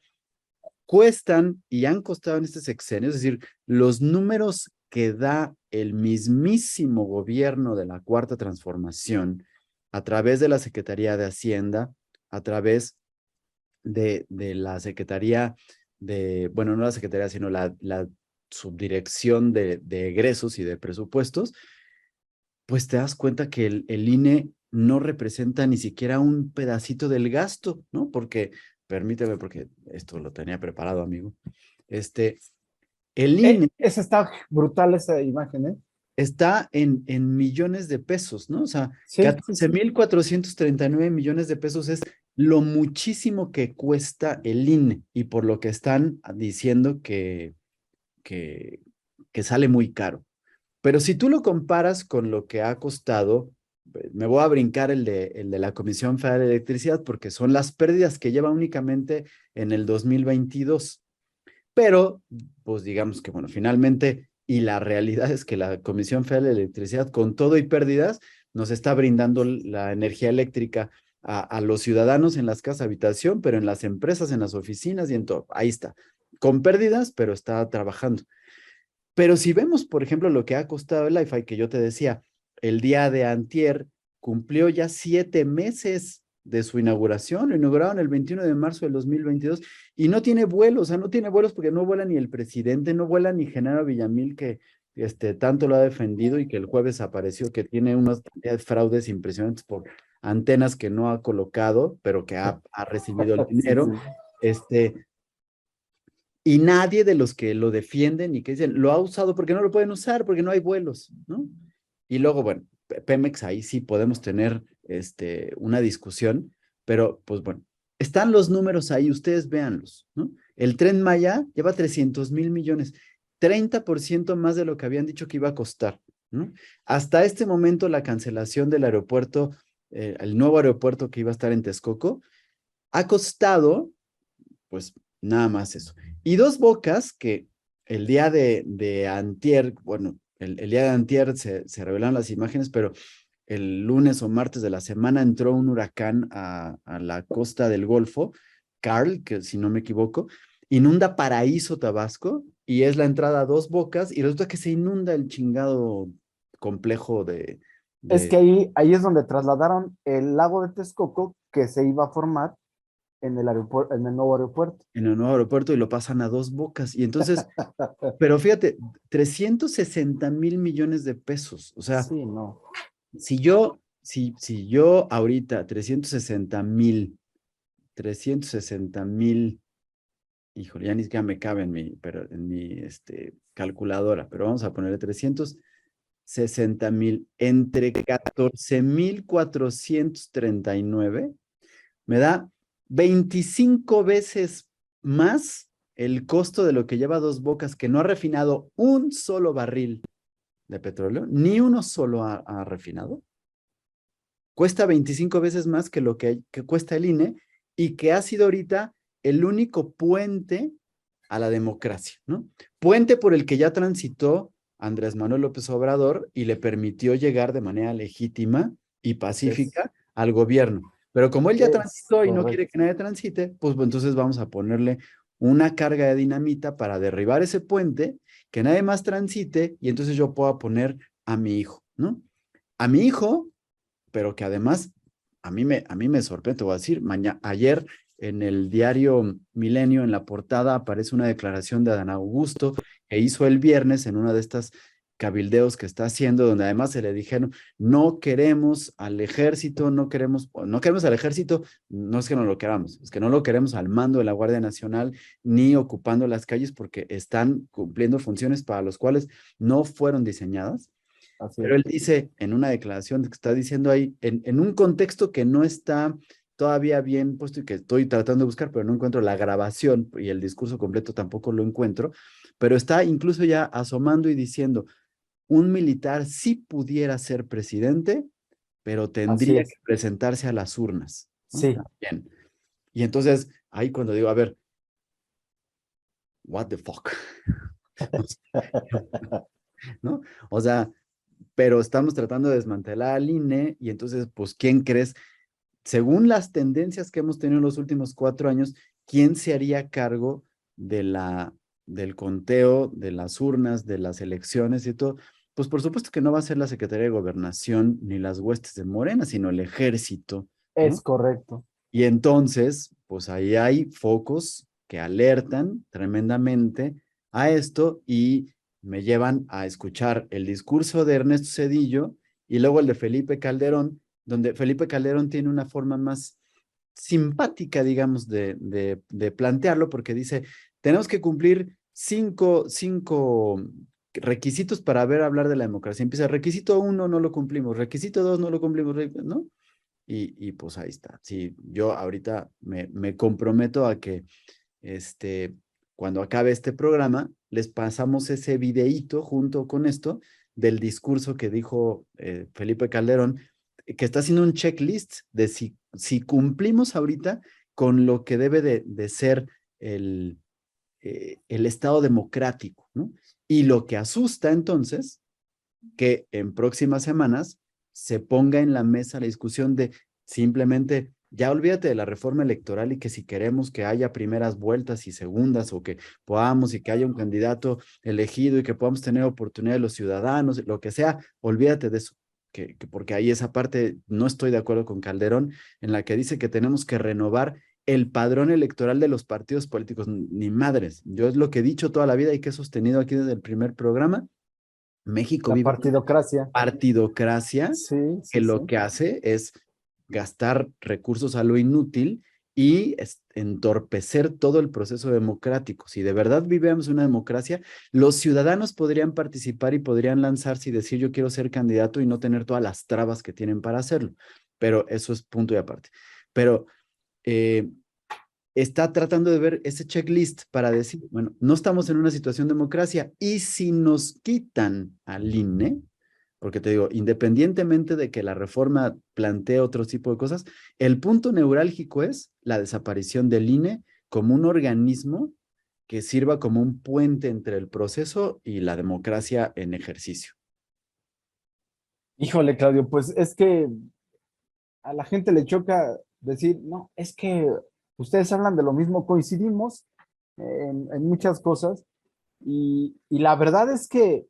cuestan y han costado en este sexenio, es decir, los números que da el mismísimo gobierno de la Cuarta Transformación a través de la Secretaría de Hacienda, a través de la Secretaría bueno, no la Secretaría, sino la Subdirección de Egresos y de Presupuestos, pues te das cuenta que el INE no representa ni siquiera un pedacito del gasto, ¿no? Porque, permíteme, porque esto lo tenía preparado, amigo. El INE Esa está brutal, esa imagen, ¿eh? está en millones de pesos, ¿no? O sea, Sí, sí, sí. 14,439 millones de pesos es lo muchísimo que cuesta el INE y por lo que están diciendo que, que sale muy caro. Pero si tú lo comparas con lo que ha costado, me voy a brincar el de la Comisión Federal de Electricidad porque son las pérdidas que lleva únicamente en el 2022. Pero, pues digamos que, bueno, finalmente, y la realidad es que la Comisión Federal de Electricidad, con todo y pérdidas, nos está brindando la energía eléctrica a los ciudadanos en las casas de habitación, pero en las empresas, en las oficinas y en todo. Ahí está. Con pérdidas, pero está trabajando. Pero si vemos, por ejemplo, lo que ha costado el IFA, que yo te decía, el día de antier cumplió ya 7 meses de su inauguración, lo inauguraron el 21 de marzo del 2022 y no tiene vuelos, o sea, no tiene vuelos porque no vuela ni el presidente, no vuela ni Genaro Villamil, que tanto lo ha defendido y que el jueves apareció que tiene unas fraudes impresionantes por antenas que no ha colocado, pero que ha recibido el Sí, dinero. sí. Y nadie de los que lo defienden y que dicen, lo ha usado porque no lo pueden usar, porque no hay vuelos, ¿no? Y luego, bueno, Pemex, ahí sí podemos tener una discusión, pero pues bueno, están los números ahí, ustedes véanlos, ¿no? El Tren Maya lleva 300,000 millones, 30% más de lo que habían dicho que iba a costar, ¿no? Hasta este momento la cancelación del aeropuerto, el nuevo aeropuerto que iba a estar en Texcoco, ha costado, pues nada más eso. Y Dos Bocas, que el día de antier, bueno, el día de antier se revelaron las imágenes, pero el lunes o martes de la semana entró un huracán a la costa del Golfo, Carl, que si no me equivoco, inunda Paraíso, Tabasco, y es la entrada a Dos Bocas, y resulta que se inunda el chingado complejo Es que ahí es donde trasladaron el lago de Texcoco que se iba a formar en el aeropuerto, en el nuevo aeropuerto. en el nuevo aeropuerto y lo pasan a Dos Bocas. Y entonces, pero fíjate, 360,000 millones de pesos. O sea, Sí, no. si yo ahorita 360,000, híjole, ya ni siquiera me cabe en mi calculadora, pero vamos a ponerle 360,000 entre 14,439, me da 25 veces más el costo de lo que lleva Dos Bocas, que no ha refinado un solo barril de petróleo, ni uno solo ha refinado. Cuesta 25 veces más que lo que cuesta el INE y que ha sido ahorita el único puente a la democracia, ¿no? Puente por el que ya transitó Andrés Manuel López Obrador y le permitió llegar de manera legítima y Es, pacífica al gobierno. Pero como él ya es transitó y no quiere correcto. que nadie transite, pues entonces vamos a ponerle una carga de dinamita para derribar ese puente, que nadie más transite y entonces yo pueda poner a mi hijo, ¿no? A mi hijo, pero que además a mí me sorprende, te voy a decir, ayer en el diario Milenio, en la portada, aparece una declaración de Adán Augusto que hizo el viernes en una de estas cabildeos que está haciendo, donde además se le dijeron, no queremos al ejército, no queremos al ejército, no es que no lo queramos, es que no lo queremos al mando de la Guardia Nacional, ni ocupando las calles porque están cumpliendo funciones para las cuales no fueron diseñadas. Así Pero es. él dice en una declaración que está diciendo ahí, en un contexto que no está todavía bien puesto y que estoy tratando de buscar, pero no encuentro la grabación y el discurso completo tampoco lo encuentro, pero está incluso ya asomando y diciendo, un militar sí pudiera ser presidente, pero Así tendría que es. presentarse a las urnas, ¿no? Sí. También. Y entonces, ahí cuando digo, a ver, what the fuck, ¿no? O sea, pero estamos tratando de desmantelar al INE y entonces, pues, ¿quién crees? Según las tendencias que hemos tenido en los últimos 4 años, ¿quién se haría cargo del conteo, de las urnas, de las elecciones y todo? Pues por supuesto que no va a ser la Secretaría de Gobernación ni las huestes de Morena, sino el ejército, Es ¿no? correcto. Y entonces, pues ahí hay focos que alertan tremendamente a esto y me llevan a escuchar el discurso de Ernesto Zedillo y luego el de Felipe Calderón, donde Felipe Calderón tiene una forma más simpática, digamos, de plantearlo, porque dice, tenemos que cumplir cinco requisitos para hablar de la democracia. Empieza, requisito 1 no lo cumplimos, requisito 2 no lo cumplimos, ¿no? Y pues ahí está. Sí, yo ahorita me comprometo a que cuando acabe este programa, les pasamos ese videíto junto con esto del discurso que dijo Felipe Calderón, que está haciendo un checklist de si cumplimos ahorita con lo que debe de ser el Estado democrático, ¿no? Y lo que asusta entonces, que en próximas semanas se ponga en la mesa la discusión de simplemente Ya olvídate de la reforma electoral y que si queremos que haya primeras vueltas y segundas o que podamos y que haya un candidato elegido y que podamos tener oportunidad de los ciudadanos, lo que sea, olvídate de eso. Porque ahí esa parte no estoy de acuerdo con Calderón, en la que dice que tenemos que renovar el padrón electoral de los partidos políticos. Ni madres. Yo es lo que he dicho toda la vida y que he sostenido aquí desde el primer programa. México La vive una partidocracia. partidocracia Sí, que sí, sí. lo que hace es gastar recursos a lo inútil y entorpecer todo el proceso democrático. Si de verdad vivemos una democracia, los ciudadanos podrían participar y podrían lanzarse y decir yo quiero ser candidato y no tener todas las trabas que tienen para hacerlo. Pero eso es punto y aparte. Pero eh, está tratando de ver ese checklist para decir, bueno, no estamos en una situación de democracia y si nos quitan al INE, porque te digo, independientemente de que la reforma plantee otro tipo de cosas, el punto neurálgico es la desaparición del INE como un organismo que sirva como un puente entre el proceso y la democracia en ejercicio. Híjole, Claudio, pues es que a la gente le choca decir, no, es que ustedes hablan de lo mismo, coincidimos en muchas cosas y la verdad es que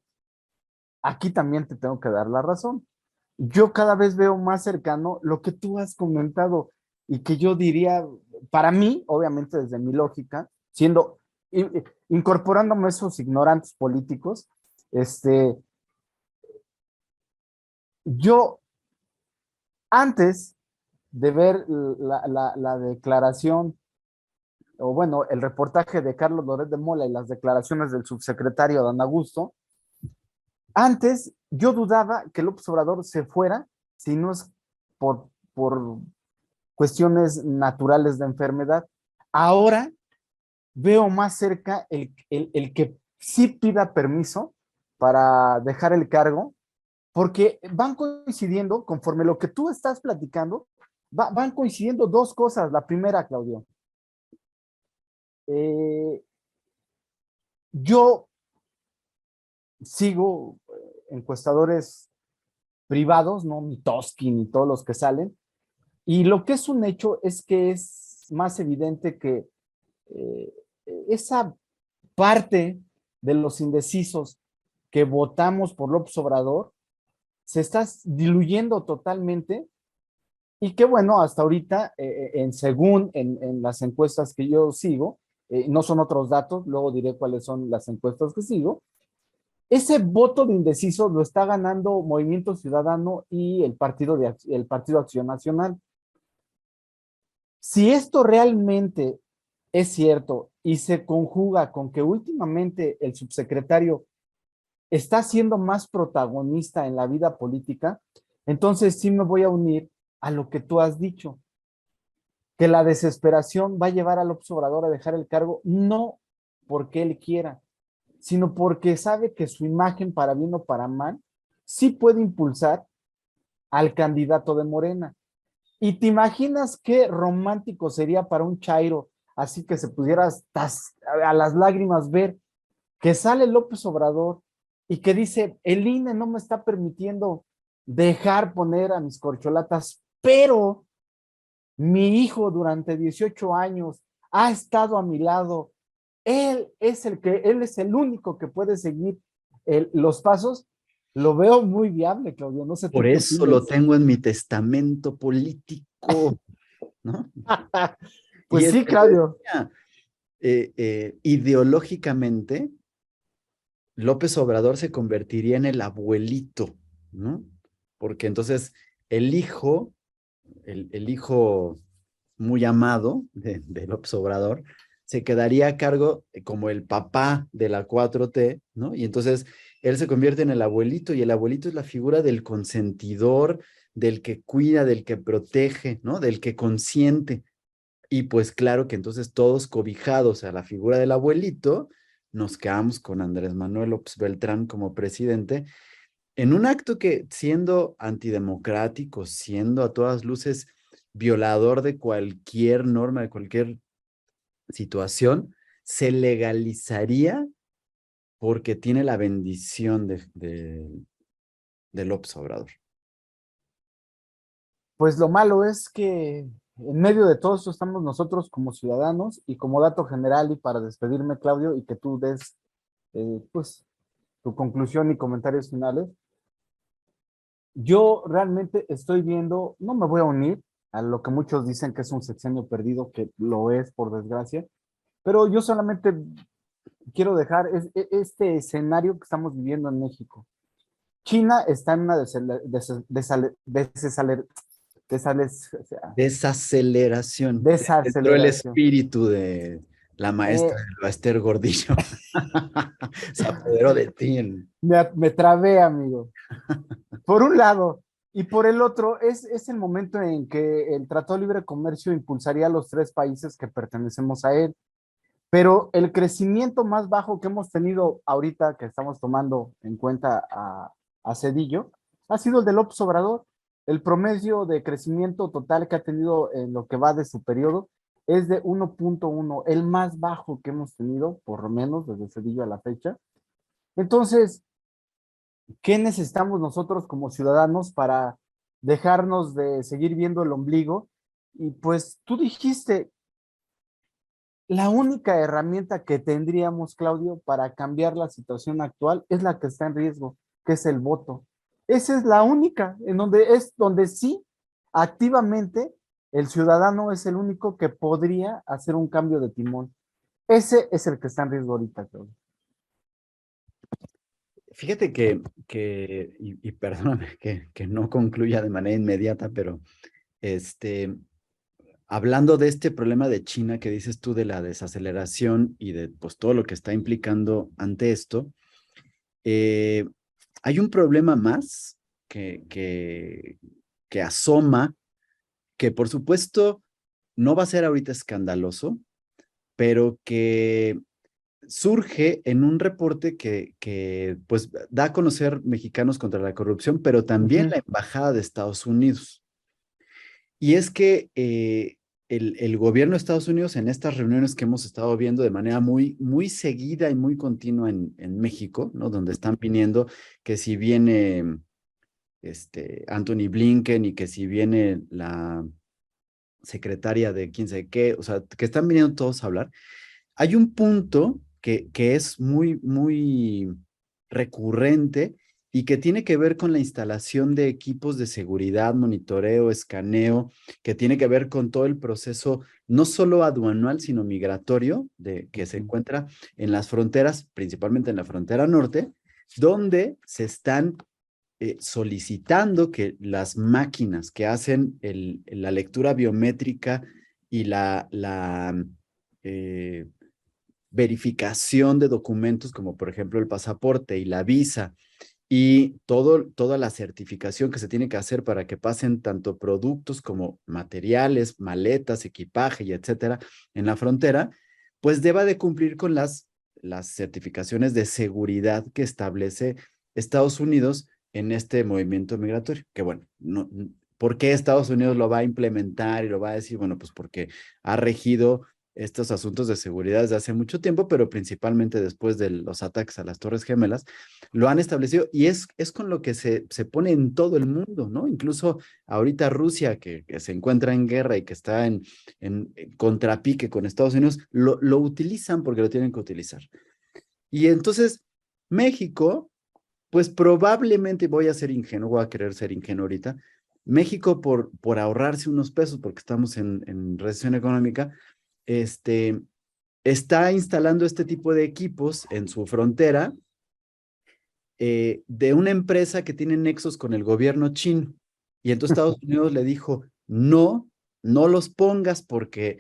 aquí también te tengo que dar la razón. Yo cada vez veo más cercano lo que tú has comentado y que yo diría, para mí, obviamente desde mi lógica, siendo, incorporándome esos ignorantes políticos, este, yo antes de ver la declaración, o bueno, el reportaje de Carlos Loret de Mola y las declaraciones del subsecretario Dan Augusto, antes yo dudaba que López Obrador se fuera si no es por cuestiones naturales de enfermedad. Ahora veo más cerca el que sí pida permiso para dejar el cargo, porque van coincidiendo, conforme lo que tú estás platicando, van coincidiendo dos cosas. La primera, Claudio, eh, yo sigo encuestadores privados, no Mitoski ni todos los que salen, y lo que es un hecho es que es más evidente que eh, esa parte de los indecisos que votamos por López Obrador se está diluyendo totalmente y que bueno, hasta ahorita, según en las encuestas que yo sigo, no son otros datos, luego diré cuáles son las encuestas que sigo, ese voto de indeciso lo está ganando Movimiento Ciudadano y el Partido Acción Nacional. Si esto realmente es cierto y se conjuga con que últimamente el subsecretario está siendo más protagonista en la vida política, entonces sí me voy a unir a lo que tú has dicho, que la desesperación va a llevar al López Obrador a dejar el cargo, no porque él quiera, sino porque sabe que su imagen, para bien o para mal, sí puede impulsar al candidato de Morena. Y te imaginas qué romántico sería para un chairo, así que se pudiera hasta a las lágrimas ver que sale López Obrador y que dice, el INE no me está permitiendo dejar poner a mis corcholatas, pero mi hijo durante 18 años ha estado a mi lado. Él es el único que puede seguir los pasos. Lo veo muy viable, Claudio. No sé Por tú qué eso lo opinas. tengo en mi testamento político, ¿no? Y Pues es sí, que te Claudio. decía, ideológicamente, López Obrador se convertiría en el abuelito, ¿no? Porque entonces el hijo, el hijo muy amado de López Obrador, se quedaría a cargo como el papá de la 4T, ¿no? Y entonces él se convierte en el abuelito y el abuelito es la figura del consentidor, del que cuida, del que protege, ¿no? Del que consiente. Y pues claro que entonces todos cobijados a la figura del abuelito, nos quedamos con Andrés Manuel López Beltrán como presidente, en un acto que siendo antidemocrático, siendo a todas luces violador de cualquier norma, de cualquier situación, se legalizaría porque tiene la bendición de López Obrador. Pues lo malo es que En medio de todo esto estamos nosotros como ciudadanos y como dato general y para despedirme, Claudio, y que tú des pues tu conclusión y comentarios finales. Yo realmente estoy viendo, no me voy a unir a lo que muchos dicen que es un sexenio perdido, que lo es por desgracia, pero yo solamente quiero dejar este escenario que estamos viviendo en México. China está en una Desaceleración. Entró el desaceleración. espíritu de la maestra Eh, de Esther Gordillo. Se apoderó de ti. me trabé, amigo. Por un lado, y por el otro, es el momento en que el Tratado de Libre Comercio impulsaría a los tres países que pertenecemos a él. Pero el crecimiento más bajo que hemos tenido ahorita, que estamos tomando en cuenta a Cedillo, ha sido el de López Obrador. El promedio de crecimiento total que ha tenido en lo que va de su periodo es de 1.1, el más bajo que hemos tenido, por lo menos desde Cedillo a la fecha. Entonces, ¿qué necesitamos nosotros como ciudadanos para dejarnos de seguir viendo el ombligo? Y pues tú dijiste, la única herramienta que tendríamos, Claudio, para cambiar la situación actual es la que está en riesgo, que es el voto. Esa es la única, en donde sí, activamente, el ciudadano es el único que podría hacer un cambio de timón. Ese es el que está en riesgo ahorita, Claudio. Fíjate y perdóname que no concluya de manera inmediata, pero hablando de este problema de China que dices tú de la desaceleración y de pues, todo lo que está implicando ante esto, hay un problema más que asoma, que por supuesto no va a ser ahorita escandaloso, pero que surge en un reporte que pues da a conocer Mexicanos contra la Corrupción, pero también la Embajada de Estados Unidos. Y es que el gobierno de Estados Unidos en estas reuniones que hemos estado viendo de manera muy, muy seguida y muy continua en México, ¿no? Donde están viniendo que si viene Anthony Blinken y que si viene la secretaria de quién sabe qué, o sea, que están viniendo todos a hablar. Hay un punto que es muy, muy recurrente y que tiene que ver con la instalación de equipos de seguridad, monitoreo, escaneo, que tiene que ver con todo el proceso, no solo aduanal, sino migratorio, que se encuentra en las fronteras, principalmente en la frontera norte, donde se están solicitando que las máquinas que hacen la lectura biométrica y la verificación de documentos, como por ejemplo el pasaporte y la visa, y toda la certificación que se tiene que hacer para que pasen tanto productos como materiales, maletas, equipaje y etcétera en la frontera, pues deba de cumplir con las certificaciones de seguridad que establece Estados Unidos en este movimiento migratorio. Que bueno, no, ¿por qué Estados Unidos lo va a implementar y lo va a decir? Bueno, pues porque ha regido estos asuntos de seguridad desde hace mucho tiempo, pero principalmente después de los ataques a las Torres Gemelas, lo han establecido y es con lo que se pone en todo el mundo, ¿no? Incluso ahorita Rusia, que se encuentra en guerra y que está en contrapique con Estados Unidos, lo utilizan porque lo tienen que utilizar. Y entonces, México, pues probablemente voy a ser ingenuo, voy a querer ser ingenuo ahorita, México por ahorrarse unos pesos, porque estamos en recesión económica, está instalando este tipo de equipos en su frontera de una empresa que tiene nexos con el gobierno chino. Y entonces Estados Unidos le dijo, no los pongas porque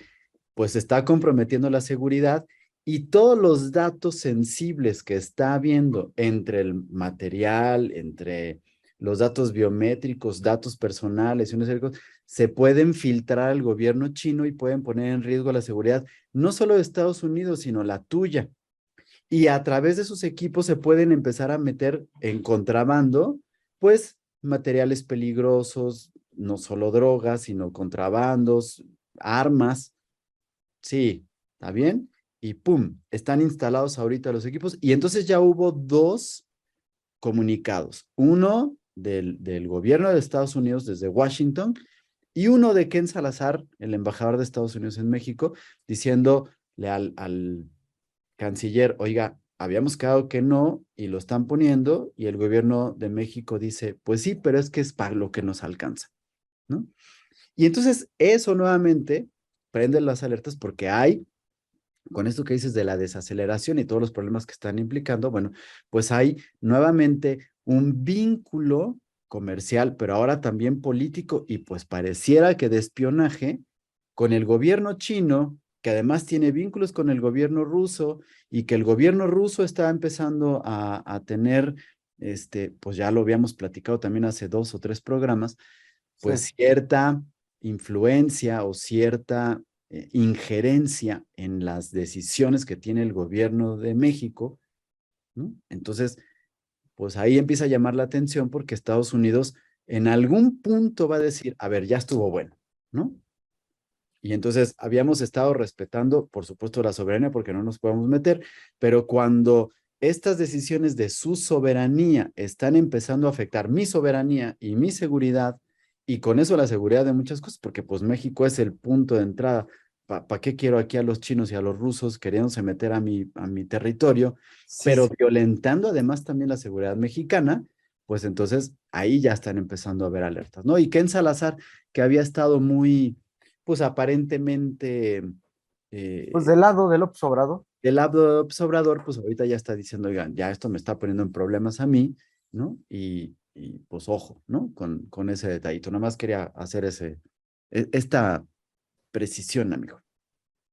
pues está comprometiendo la seguridad y todos los datos sensibles que está habiendo entre el material, entre los datos biométricos, datos personales y una serie de cosas, se pueden filtrar al gobierno chino y pueden poner en riesgo la seguridad, no solo de Estados Unidos, sino la tuya. Y a través de sus equipos se pueden empezar a meter en contrabando, pues, materiales peligrosos, no solo drogas, sino contrabandos, armas. Sí, ¿está bien? Y pum, están instalados ahorita los equipos. Y entonces ya hubo dos comunicados. Uno del gobierno de Estados Unidos desde Washington y uno de Ken Salazar, el embajador de Estados Unidos en México, diciéndole al canciller, oiga, habíamos quedado que no y lo están poniendo, y el gobierno de México dice, pues sí, pero es que es para lo que nos alcanza, ¿no? Y entonces eso nuevamente prende las alertas porque hay, con esto que dices de la desaceleración y todos los problemas que están implicando, bueno, pues hay nuevamente un vínculo comercial, pero ahora también político y pues pareciera que de espionaje con el gobierno chino, que además tiene vínculos con el gobierno ruso y que el gobierno ruso está empezando a tener, pues ya lo habíamos platicado también hace 2 o 3 programas, Sí. pues cierta influencia o cierta injerencia en las decisiones que tiene el gobierno de México, ¿no? Entonces, pues ahí empieza a llamar la atención porque Estados Unidos en algún punto va a decir, a ver, ya estuvo bueno, ¿no? Y entonces habíamos estado respetando, por supuesto, la soberanía porque no nos podemos meter, pero cuando estas decisiones de su soberanía están empezando a afectar mi soberanía y mi seguridad, y con eso la seguridad de muchas cosas, porque pues México es el punto de entrada. ¿Para qué quiero aquí a los chinos y a los rusos queriéndose meter a mi territorio, Sí, pero sí. violentando además también la seguridad mexicana? Pues entonces ahí ya están empezando a haber alertas, ¿no? Y Ken Salazar, que había estado muy pues aparentemente Pues eh, del lado del López Obrador. del lado de López Obrador, pues ahorita ya está diciendo, oigan, ya esto me está poniendo en problemas a mí, ¿no? Y pues ojo, ¿no? Con ese detallito. Nada más quería hacer esta precisión, amigo.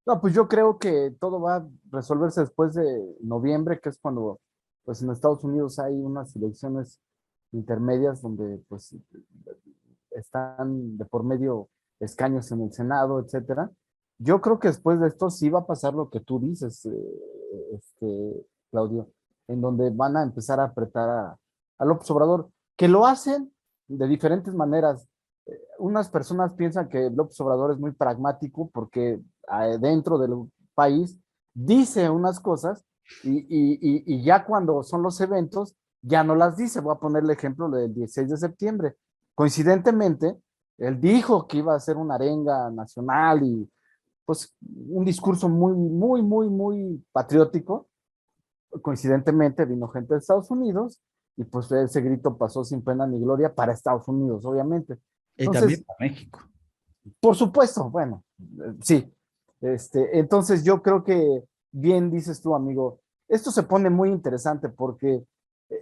No, pues yo creo que todo va a resolverse después de noviembre, que es cuando, pues en Estados Unidos hay unas elecciones intermedias donde, pues, están de por medio escaños en el Senado, etcétera. Yo creo que después de esto sí va a pasar lo que tú dices, Claudio, en donde van a empezar a apretar a López Obrador, que lo hacen de diferentes maneras. Unas personas piensan que López Obrador es muy pragmático porque dentro del país dice unas cosas y ya cuando son los eventos ya no las dice. Voy a poner el ejemplo del 16 de septiembre. Coincidentemente, él dijo que iba a hacer una arenga nacional y pues un discurso muy, muy, muy, muy patriótico. Coincidentemente vino gente de Estados Unidos y pues ese grito pasó sin pena ni gloria para Estados Unidos, obviamente. Y también Entonces, para México. por supuesto, bueno, sí. Entonces yo creo que bien dices tú, amigo, esto se pone muy interesante porque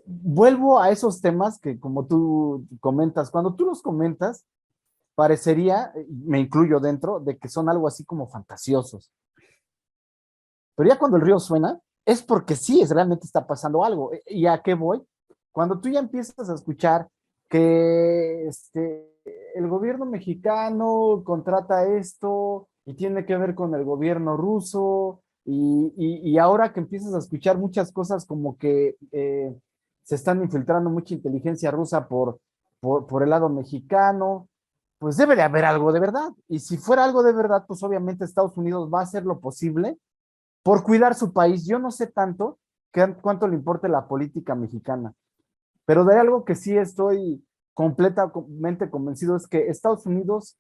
vuelvo a esos temas que como tú comentas, cuando tú los comentas, parecería, me incluyo dentro, de que son algo así como fantasiosos. Pero ya cuando el río suena, es porque sí, realmente está pasando algo. ¿Y a qué voy? Cuando tú ya empiezas a escuchar que el gobierno mexicano contrata esto y tiene que ver con el gobierno ruso, y ahora que empiezas a escuchar muchas cosas como que se están infiltrando mucha inteligencia rusa por el lado mexicano, pues debe de haber algo de verdad. Y si fuera algo de verdad, pues obviamente Estados Unidos va a hacer lo posible por cuidar su país. Yo no sé tanto cuánto le importa la política mexicana, pero de algo que sí estoy completamente convencido es que Estados Unidos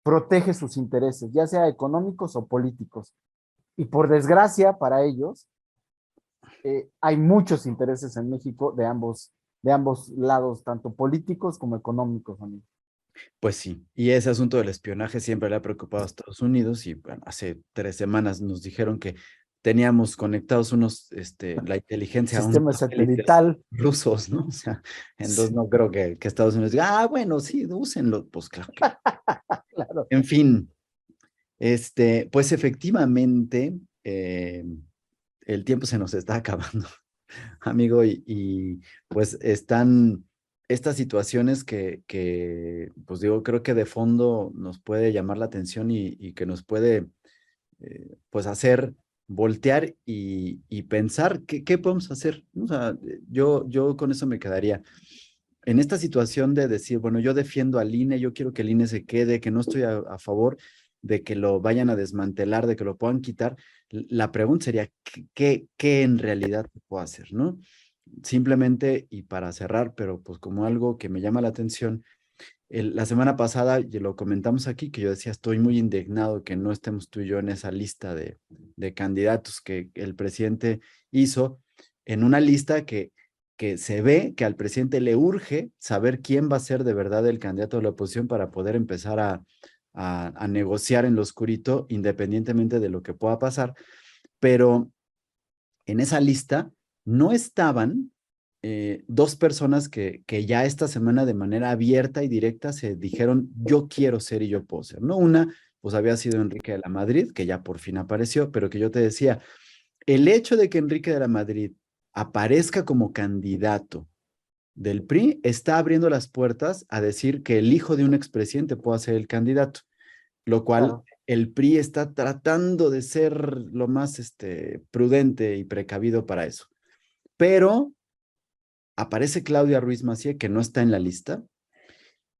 protege sus intereses, ya sea económicos o políticos. Y por desgracia para ellos, hay muchos intereses en México de ambos lados, tanto políticos como económicos, amigo. Pues sí, y ese asunto del espionaje siempre le ha preocupado a Estados Unidos y bueno, hace 3 semanas nos dijeron que teníamos conectados la inteligencia a unos Sistema satélites satelital. rusos, ¿no? O sea, entonces Sí, no creo que Estados Unidos diga, bueno, sí, úsenlo, pues claro que no. claro. En fin, pues efectivamente, el tiempo se nos está acabando, amigo, y pues están estas situaciones pues digo, creo que de fondo nos puede llamar la atención y que nos puede, pues hacer voltear y pensar qué podemos hacer, ¿no? O sea, yo con eso me quedaría. En esta situación de decir, bueno, yo defiendo al INE, yo quiero que el INE se quede, que no estoy a favor de que lo vayan a desmantelar, de que lo puedan quitar, la pregunta sería, ¿qué en realidad puedo hacer, no? Simplemente, y para cerrar, pero pues como algo que me llama la atención, La semana pasada, y lo comentamos aquí, que yo decía, estoy muy indignado que no estemos tú y yo en esa lista de candidatos que el presidente hizo, en una lista que se ve que al presidente le urge saber quién va a ser de verdad el candidato de la oposición para poder empezar a negociar en lo oscurito, independientemente de lo que pueda pasar. Pero en esa lista no estaban dos personas que ya esta semana de manera abierta y directa se dijeron, yo quiero ser y yo puedo ser, ¿no? Una, pues había sido Enrique de la Madrid, que ya por fin apareció, pero que yo te decía, el hecho de que Enrique de la Madrid aparezca como candidato del PRI está abriendo las puertas a decir que el hijo de un expresidente pueda ser el candidato, lo cual Claro. el PRI está tratando de ser lo más prudente y precavido para eso. Pero aparece Claudia Ruiz Massieu, que no está en la lista,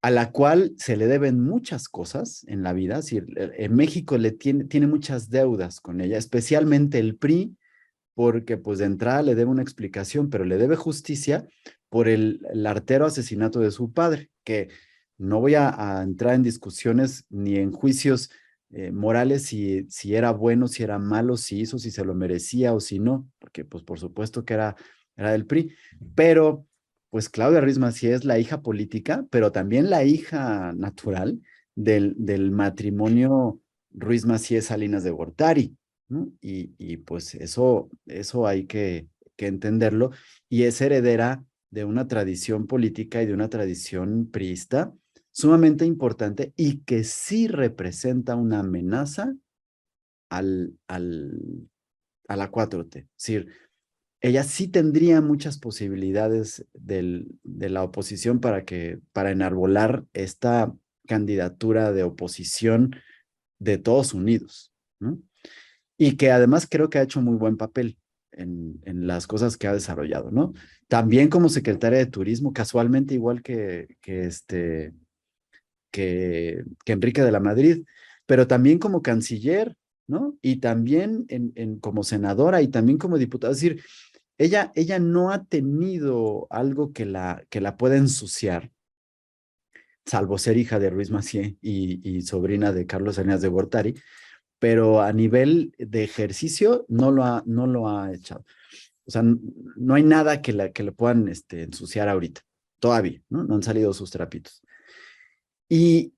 a la cual se le deben muchas cosas en la vida. Es decir, en México tiene muchas deudas con ella, especialmente el PRI, porque pues de entrada le debe una explicación, pero le debe justicia por el artero asesinato de su padre, que no voy a entrar en discusiones ni en juicios morales si era bueno, si era malo, si hizo, si se lo merecía o si no, porque pues por supuesto que era del PRI, pero pues Claudia Ruiz Massieu es la hija política, pero también la hija natural del matrimonio Ruiz Massieu Salinas de Gortari, ¿no? Y pues eso hay que entenderlo, y es heredera de una tradición política y de una tradición priista sumamente importante y que sí representa una amenaza al, al, a la 4T. Es decir, ella sí tendría muchas posibilidades de la oposición para enarbolar esta candidatura de oposición de todos unidos, ¿no? Y que además creo que ha hecho muy buen papel en las cosas que ha desarrollado, ¿no? También como secretaria de Turismo, casualmente igual que Enrique de la Madrid, pero también como canciller, ¿no? Y también como senadora y también como diputada. Es decir, ella no ha tenido algo que la pueda ensuciar, salvo ser hija de Ruiz Massieu y sobrina de Carlos Salinas de Gortari, pero a nivel de ejercicio no lo ha echado. O sea, no hay nada que le puedan ensuciar ahorita, todavía, ¿no? No han salido sus trapitos. Y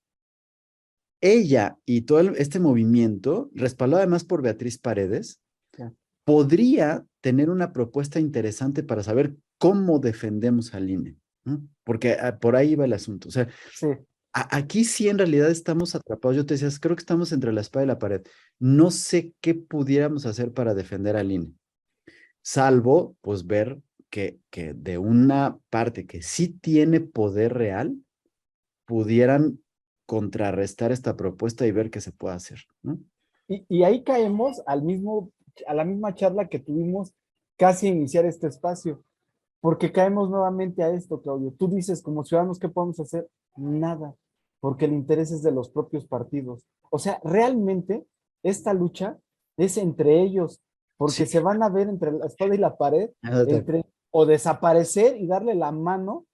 ella y todo este movimiento, respaldado además por Beatriz Paredes, Sí. podría tener una propuesta interesante para saber cómo defendemos al INE, ¿no? Porque por ahí va el asunto. O sea, Sí. aquí sí en realidad estamos atrapados. Yo te decía, creo que estamos entre la espada y la pared. No sé qué pudiéramos hacer para defender al INE, salvo pues ver que de una parte que sí tiene poder real, pudieran contrarrestar esta propuesta y ver qué se puede hacer, ¿no? Y ahí caemos a la misma charla que tuvimos casi a iniciar este espacio, porque caemos nuevamente a esto, Claudio. Tú dices, como ciudadanos, ¿qué podemos hacer? Nada, porque el interés es de los propios partidos. O sea, realmente esta lucha es entre ellos, porque Sí, se van a ver entre la espada y la pared, exacto. entre o desaparecer y darle la mano,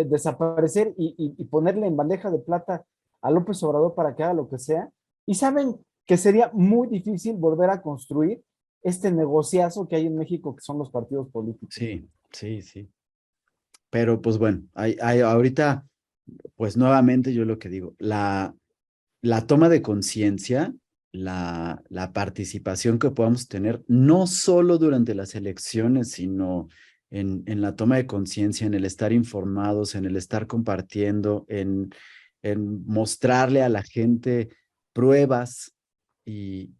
desaparecer y ponerle en bandeja de plata a López Obrador para que haga lo que sea. Y saben que sería muy difícil volver a construir este negociazo que hay en México, que son los partidos políticos. Sí, sí, sí. Pero pues bueno, ahorita, pues nuevamente yo lo que digo, la toma de conciencia, la participación que podamos tener, no solo durante las elecciones, sino en la toma de conciencia, en el estar informados, en el estar compartiendo, en mostrarle a la gente pruebas y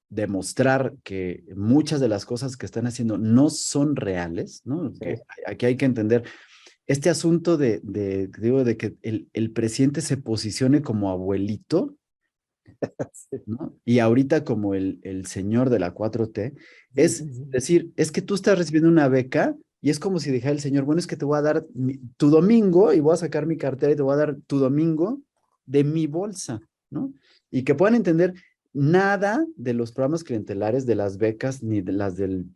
demostrar que muchas de las cosas que están haciendo no son reales, ¿no? Sí. Que aquí hay que entender este asunto de que el presidente se posicione como abuelito, Sí, ¿no? Y ahorita como el señor de la 4T, sí, es sí, sí. decir, es que tú estás recibiendo una beca y es como si dijera el señor, bueno, es que te voy a dar tu domingo y voy a sacar mi cartera y te voy a dar tu domingo de mi bolsa, ¿no? Y que puedan entender, nada de los programas clientelares, de las becas, ni de las del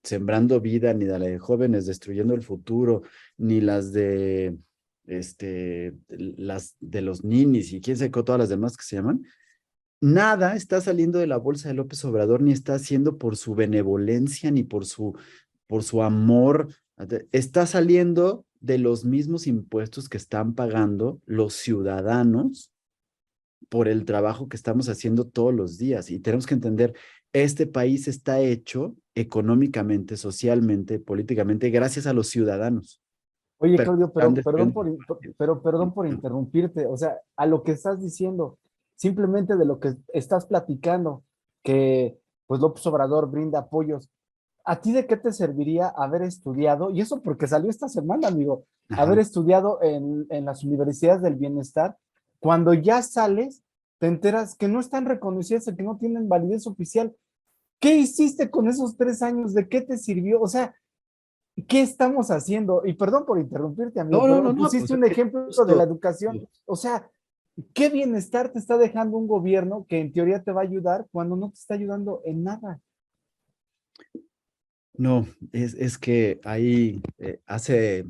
Sembrando Vida, ni de la de Jóvenes Destruyendo el Futuro, ni las de las de los ninis y quién sabe qué, todas las demás que se llaman, nada está saliendo de la bolsa de López Obrador, ni está haciendo por su benevolencia, ni por su amor. Está saliendo de los mismos impuestos que están pagando los ciudadanos por el trabajo que estamos haciendo todos los días. Y tenemos que entender, este país está hecho económicamente, socialmente, políticamente, gracias a los ciudadanos. Oye, Pero Claudio, están pero perdón por interrumpirte. O sea, a lo que estás diciendo, simplemente de lo que estás platicando, que pues López Obrador brinda apoyos. ¿A ti de qué te serviría haber estudiado? Y eso porque salió esta semana, amigo, Ajá. haber estudiado en las universidades del bienestar. Cuando ya sales, te enteras que no están reconocidas, que no tienen validez oficial. ¿Qué hiciste con esos 3 años? ¿De qué te sirvió? O sea, ¿qué estamos haciendo? Y perdón por interrumpirte, amigo, No, no, pero no, no, pusiste pues es un que ejemplo de la justo. educación. O sea, ¿qué bienestar te está dejando un gobierno que en teoría te va a ayudar cuando no te está ayudando en nada? No, es que ahí hace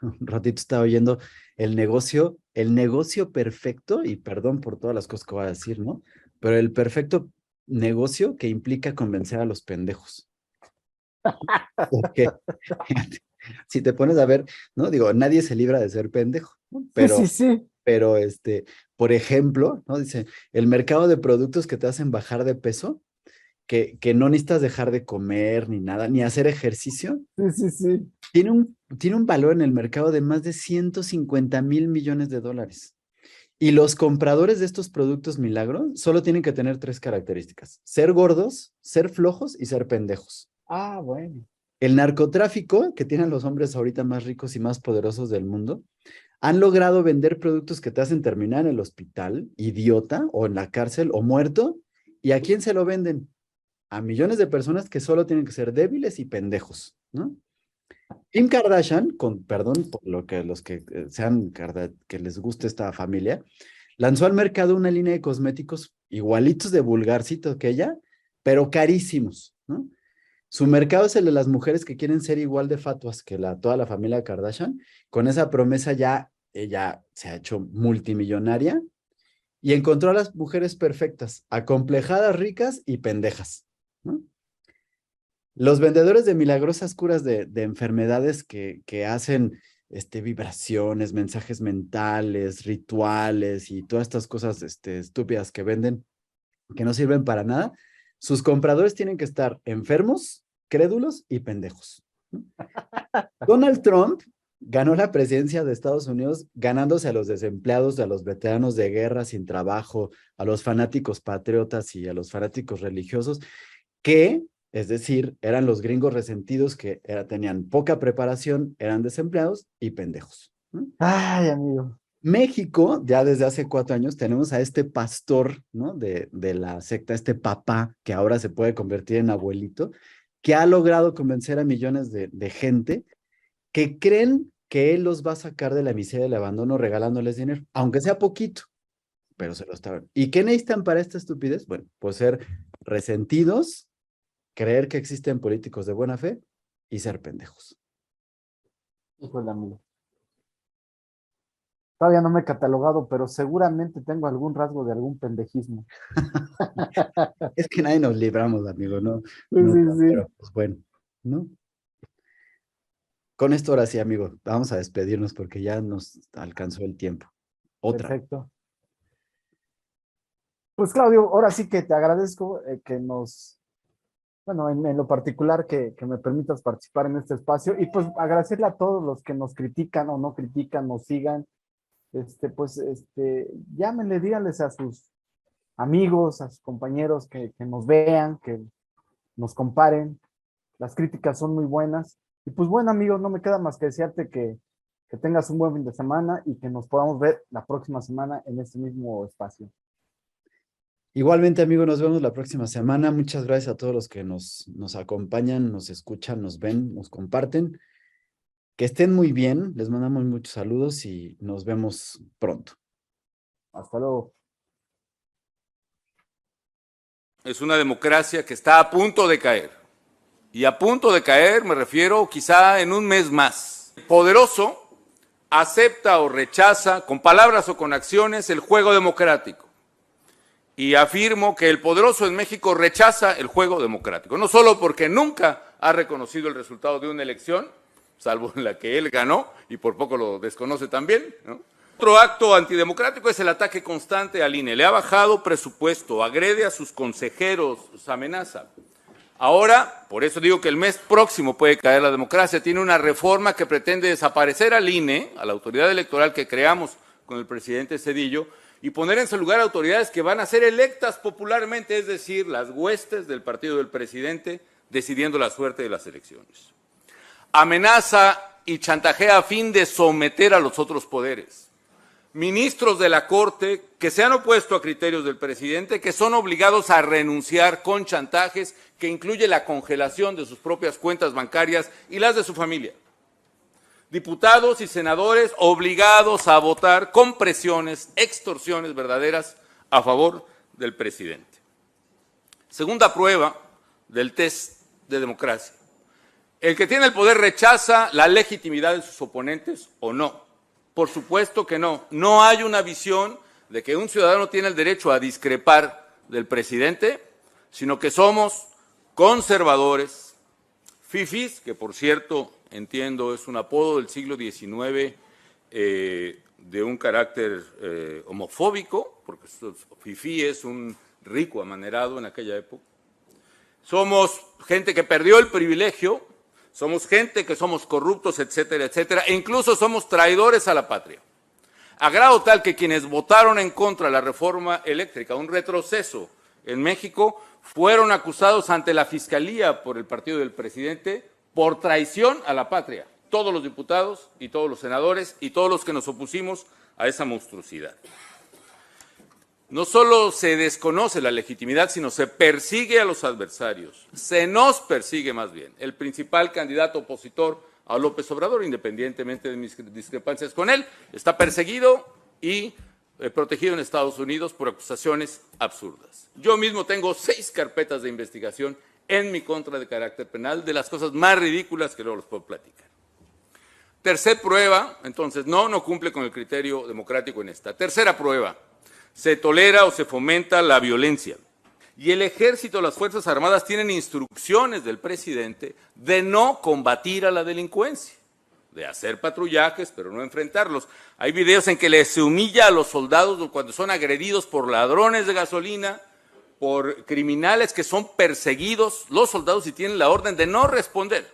un ratito estaba oyendo el negocio perfecto, y perdón por todas las cosas que voy a decir, ¿no? Pero el perfecto negocio que implica convencer a los pendejos. Porque si te pones a ver, ¿no? Digo, nadie se libra de ser pendejo, ¿no? Sí, sí, sí. Pero por ejemplo, ¿no? Dice, el mercado de productos que te hacen bajar de peso, que no necesitas dejar de comer ni nada, ni hacer ejercicio, Sí, sí, sí. tiene un valor en el mercado de más de 150,000 millones de dólares. Y los compradores de estos productos milagros solo tienen que tener tres características: ser gordos, ser flojos y ser pendejos. Ah, bueno. El narcotráfico, que tienen los hombres ahorita más ricos y más poderosos del mundo, han logrado vender productos que te hacen terminar en el hospital, idiota, o en la cárcel, o muerto. ¿Y a quién se lo venden? A millones de personas que solo tienen que ser débiles y pendejos, ¿no? Kim Kardashian, con perdón por lo que los que sean que les guste esta familia, lanzó al mercado una línea de cosméticos igualitos de vulgarcitos que ella, pero carísimos, ¿no? Su mercado es el de las mujeres que quieren ser igual de fatuas que toda la familia Kardashian. Con esa promesa ya ella se ha hecho multimillonaria y encontró a las mujeres perfectas, acomplejadas, ricas y pendejas, ¿no? Los vendedores de milagrosas curas de enfermedades que hacen vibraciones, mensajes mentales, rituales y todas estas cosas estúpidas que venden, que no sirven para nada, sus compradores tienen que estar enfermos, crédulos y pendejos, ¿no? Donald Trump ganó la presidencia de Estados Unidos ganándose a los desempleados, a los veteranos de guerra sin trabajo, a los fanáticos patriotas y a los fanáticos religiosos, que, es decir, eran los gringos resentidos que tenían poca preparación, eran desempleados y pendejos, ¿no? Ay, amigo. México, ya desde hace 4 años, tenemos a este pastor, ¿no? De la secta, este papá que ahora se puede convertir en abuelito, que ha logrado convencer a millones de gente que creen que él los va a sacar de la miseria del abandono regalándoles dinero, aunque sea poquito, pero se lo está. ¿Y qué necesitan para esta estupidez? Bueno, pues ser resentidos, creer que existen políticos de buena fe y ser pendejos. Híjole, amigo. Todavía no me he catalogado, pero seguramente tengo algún rasgo de algún pendejismo. Es que nadie nos libramos, amigo, ¿no? Sí, No, sí, sí. pero pues bueno, ¿no? Con esto ahora sí, amigo, vamos a despedirnos porque ya nos alcanzó el tiempo. Otra. Perfecto. Pues Claudio, ahora sí que te agradezco bueno, en lo particular que me permitas participar en este espacio y pues agradecerle a todos los que nos critican o no critican, nos sigan, llámenle, díganles a sus amigos, a sus compañeros que nos vean, que nos comparen. Las críticas son muy buenas. Y pues bueno, amigos, no me queda más que desearte que tengas un buen fin de semana y que nos podamos ver la próxima semana en este mismo espacio. Igualmente, amigo, nos vemos la próxima semana. Muchas gracias a todos los que nos acompañan, nos escuchan, nos ven, nos comparten. Que estén muy bien, les mandamos muchos saludos y nos vemos pronto. Hasta luego. es una democracia que está a punto de caer. Y a punto de caer me refiero quizá en un mes más. El poderoso acepta o rechaza, con palabras o con acciones, el juego democrático. Y afirmo que el poderoso en México rechaza el juego democrático, no solo porque nunca ha reconocido el resultado de una elección, salvo en la que él ganó, y por poco lo desconoce también, ¿no? Otro acto antidemocrático es el ataque constante al INE. Le ha bajado presupuesto, agrede a sus consejeros, los amenaza. Ahora, por eso digo que el mes próximo puede caer la democracia, tiene una reforma que pretende desaparecer al INE, a la autoridad electoral que creamos con el presidente Zedillo, y poner en su lugar autoridades que van a ser electas popularmente, es decir, las huestes del partido del presidente decidiendo la suerte de las elecciones. Amenaza y chantajea a fin de someter a los otros poderes. Ministros de la Corte que se han opuesto a criterios del presidente, que son obligados a renunciar con chantajes que incluye la congelación de sus propias cuentas bancarias y las de su familia. Diputados y senadores obligados a votar con presiones, extorsiones verdaderas a favor del presidente. Segunda prueba del test de democracia. ¿El que tiene el poder rechaza la legitimidad de sus oponentes o no? Por supuesto que no. No hay una visión de que un ciudadano tiene el derecho a discrepar del presidente, sino que somos conservadores, fifís, que por cierto entiendo es un apodo del siglo XIX de un carácter homofóbico, porque fifí es un rico amanerado en aquella época. Somos gente que perdió el privilegio, somos gente que somos corruptos, etcétera, etcétera, e incluso somos traidores a la patria. A grado tal que quienes votaron en contra de la reforma eléctrica, un retroceso en México, fueron acusados ante la Fiscalía por el partido del presidente por traición a la patria. Todos los diputados y todos los senadores y todos los que nos opusimos a esa monstruosidad. No solo se desconoce la legitimidad, sino se persigue a los adversarios. Se nos persigue más bien. El principal candidato opositor a López Obrador, independientemente de mis discrepancias con él, está perseguido y protegido en Estados Unidos por acusaciones absurdas. Yo mismo tengo 6 carpetas de investigación en mi contra de carácter penal, de las cosas más ridículas que luego los puedo platicar. Tercera prueba, entonces, no cumple con el criterio democrático en esta. Tercera prueba. Se tolera o se fomenta la violencia. Y el Ejército, las Fuerzas Armadas tienen instrucciones del presidente de no combatir a la delincuencia, de hacer patrullajes, pero no enfrentarlos. Hay videos en que se humilla a los soldados cuando son agredidos por ladrones de gasolina, por criminales que son perseguidos, los soldados, y tienen la orden de no responder.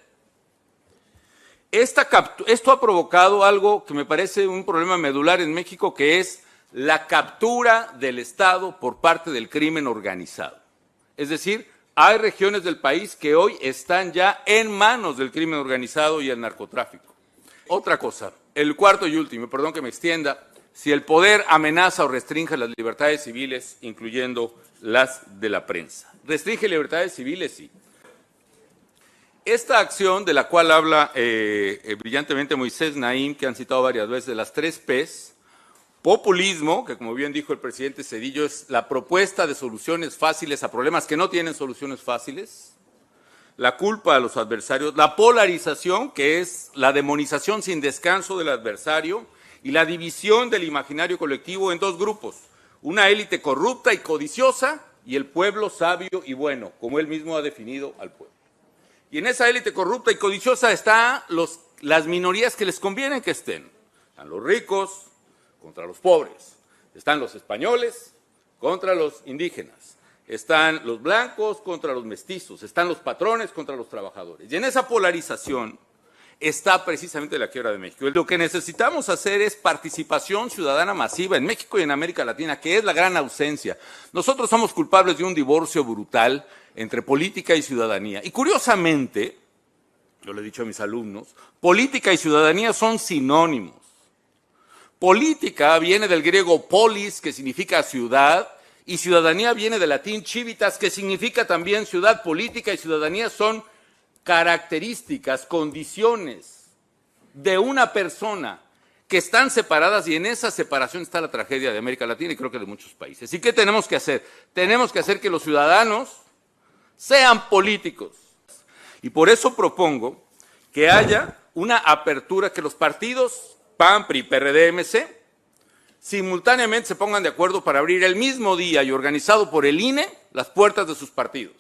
Esto ha provocado algo que me parece un problema medular en México, que es la captura del Estado por parte del crimen organizado. Es decir, hay regiones del país que hoy están ya en manos del crimen organizado y el narcotráfico. Otra cosa, el cuarto y último, perdón que me extienda, si el poder amenaza o restringe las libertades civiles, incluyendo las de la prensa. Restringe libertades civiles, sí. Esta acción de la cual habla brillantemente Moisés Naim, que han citado varias veces, de las 3 Ps, populismo, que como bien dijo el presidente Zedillo, es la propuesta de soluciones fáciles a problemas que no tienen soluciones fáciles, la culpa a los adversarios, la polarización, que es la demonización sin descanso del adversario, y la división del imaginario colectivo en 2 grupos, una élite corrupta y codiciosa y el pueblo sabio y bueno, como él mismo ha definido al pueblo. Y en esa élite corrupta y codiciosa están las minorías que les conviene que estén. Están los ricos contra los pobres, están los españoles contra los indígenas, están los blancos contra los mestizos, están los patrones contra los trabajadores. Y en esa polarización está precisamente la quiebra de México. Lo que necesitamos hacer es participación ciudadana masiva en México y en América Latina, que es la gran ausencia. Nosotros somos culpables de un divorcio brutal entre política y ciudadanía. Y curiosamente, yo le he dicho a mis alumnos, política y ciudadanía son sinónimos. Política viene del griego polis, que significa ciudad, y ciudadanía viene del latín civitas, que significa también ciudad. Política y ciudadanía son características, condiciones de una persona que están separadas y en esa separación está la tragedia de América Latina y creo que de muchos países. ¿Y qué tenemos que hacer? Tenemos que hacer que los ciudadanos sean políticos. Y por eso propongo que haya una apertura, que los partidos PAN, PRI, PRD, MC, simultáneamente se pongan de acuerdo para abrir el mismo día y organizado por el INE las puertas de sus partidos.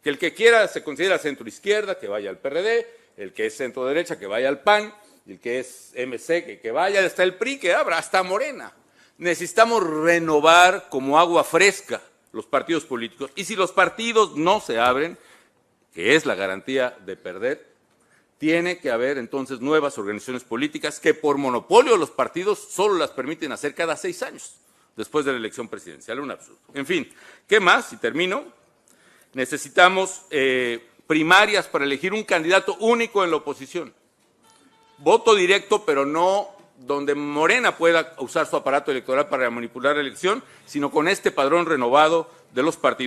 Que el que quiera se considera centro izquierda, que vaya al PRD, el que es centro derecha, que vaya al PAN, y el que es MC, que vaya hasta el PRI, que abra hasta Morena. Necesitamos renovar como agua fresca los partidos políticos. Y si los partidos no se abren, que es la garantía de perder, tiene que haber entonces nuevas organizaciones políticas que por monopolio los partidos solo las permiten hacer cada 6 años, después de la elección presidencial. Un absurdo. En fin, ¿qué más? Y termino. Necesitamos primarias para elegir un candidato único en la oposición. Voto directo, pero no donde Morena pueda usar su aparato electoral para manipular la elección, sino con este padrón renovado de los partidos.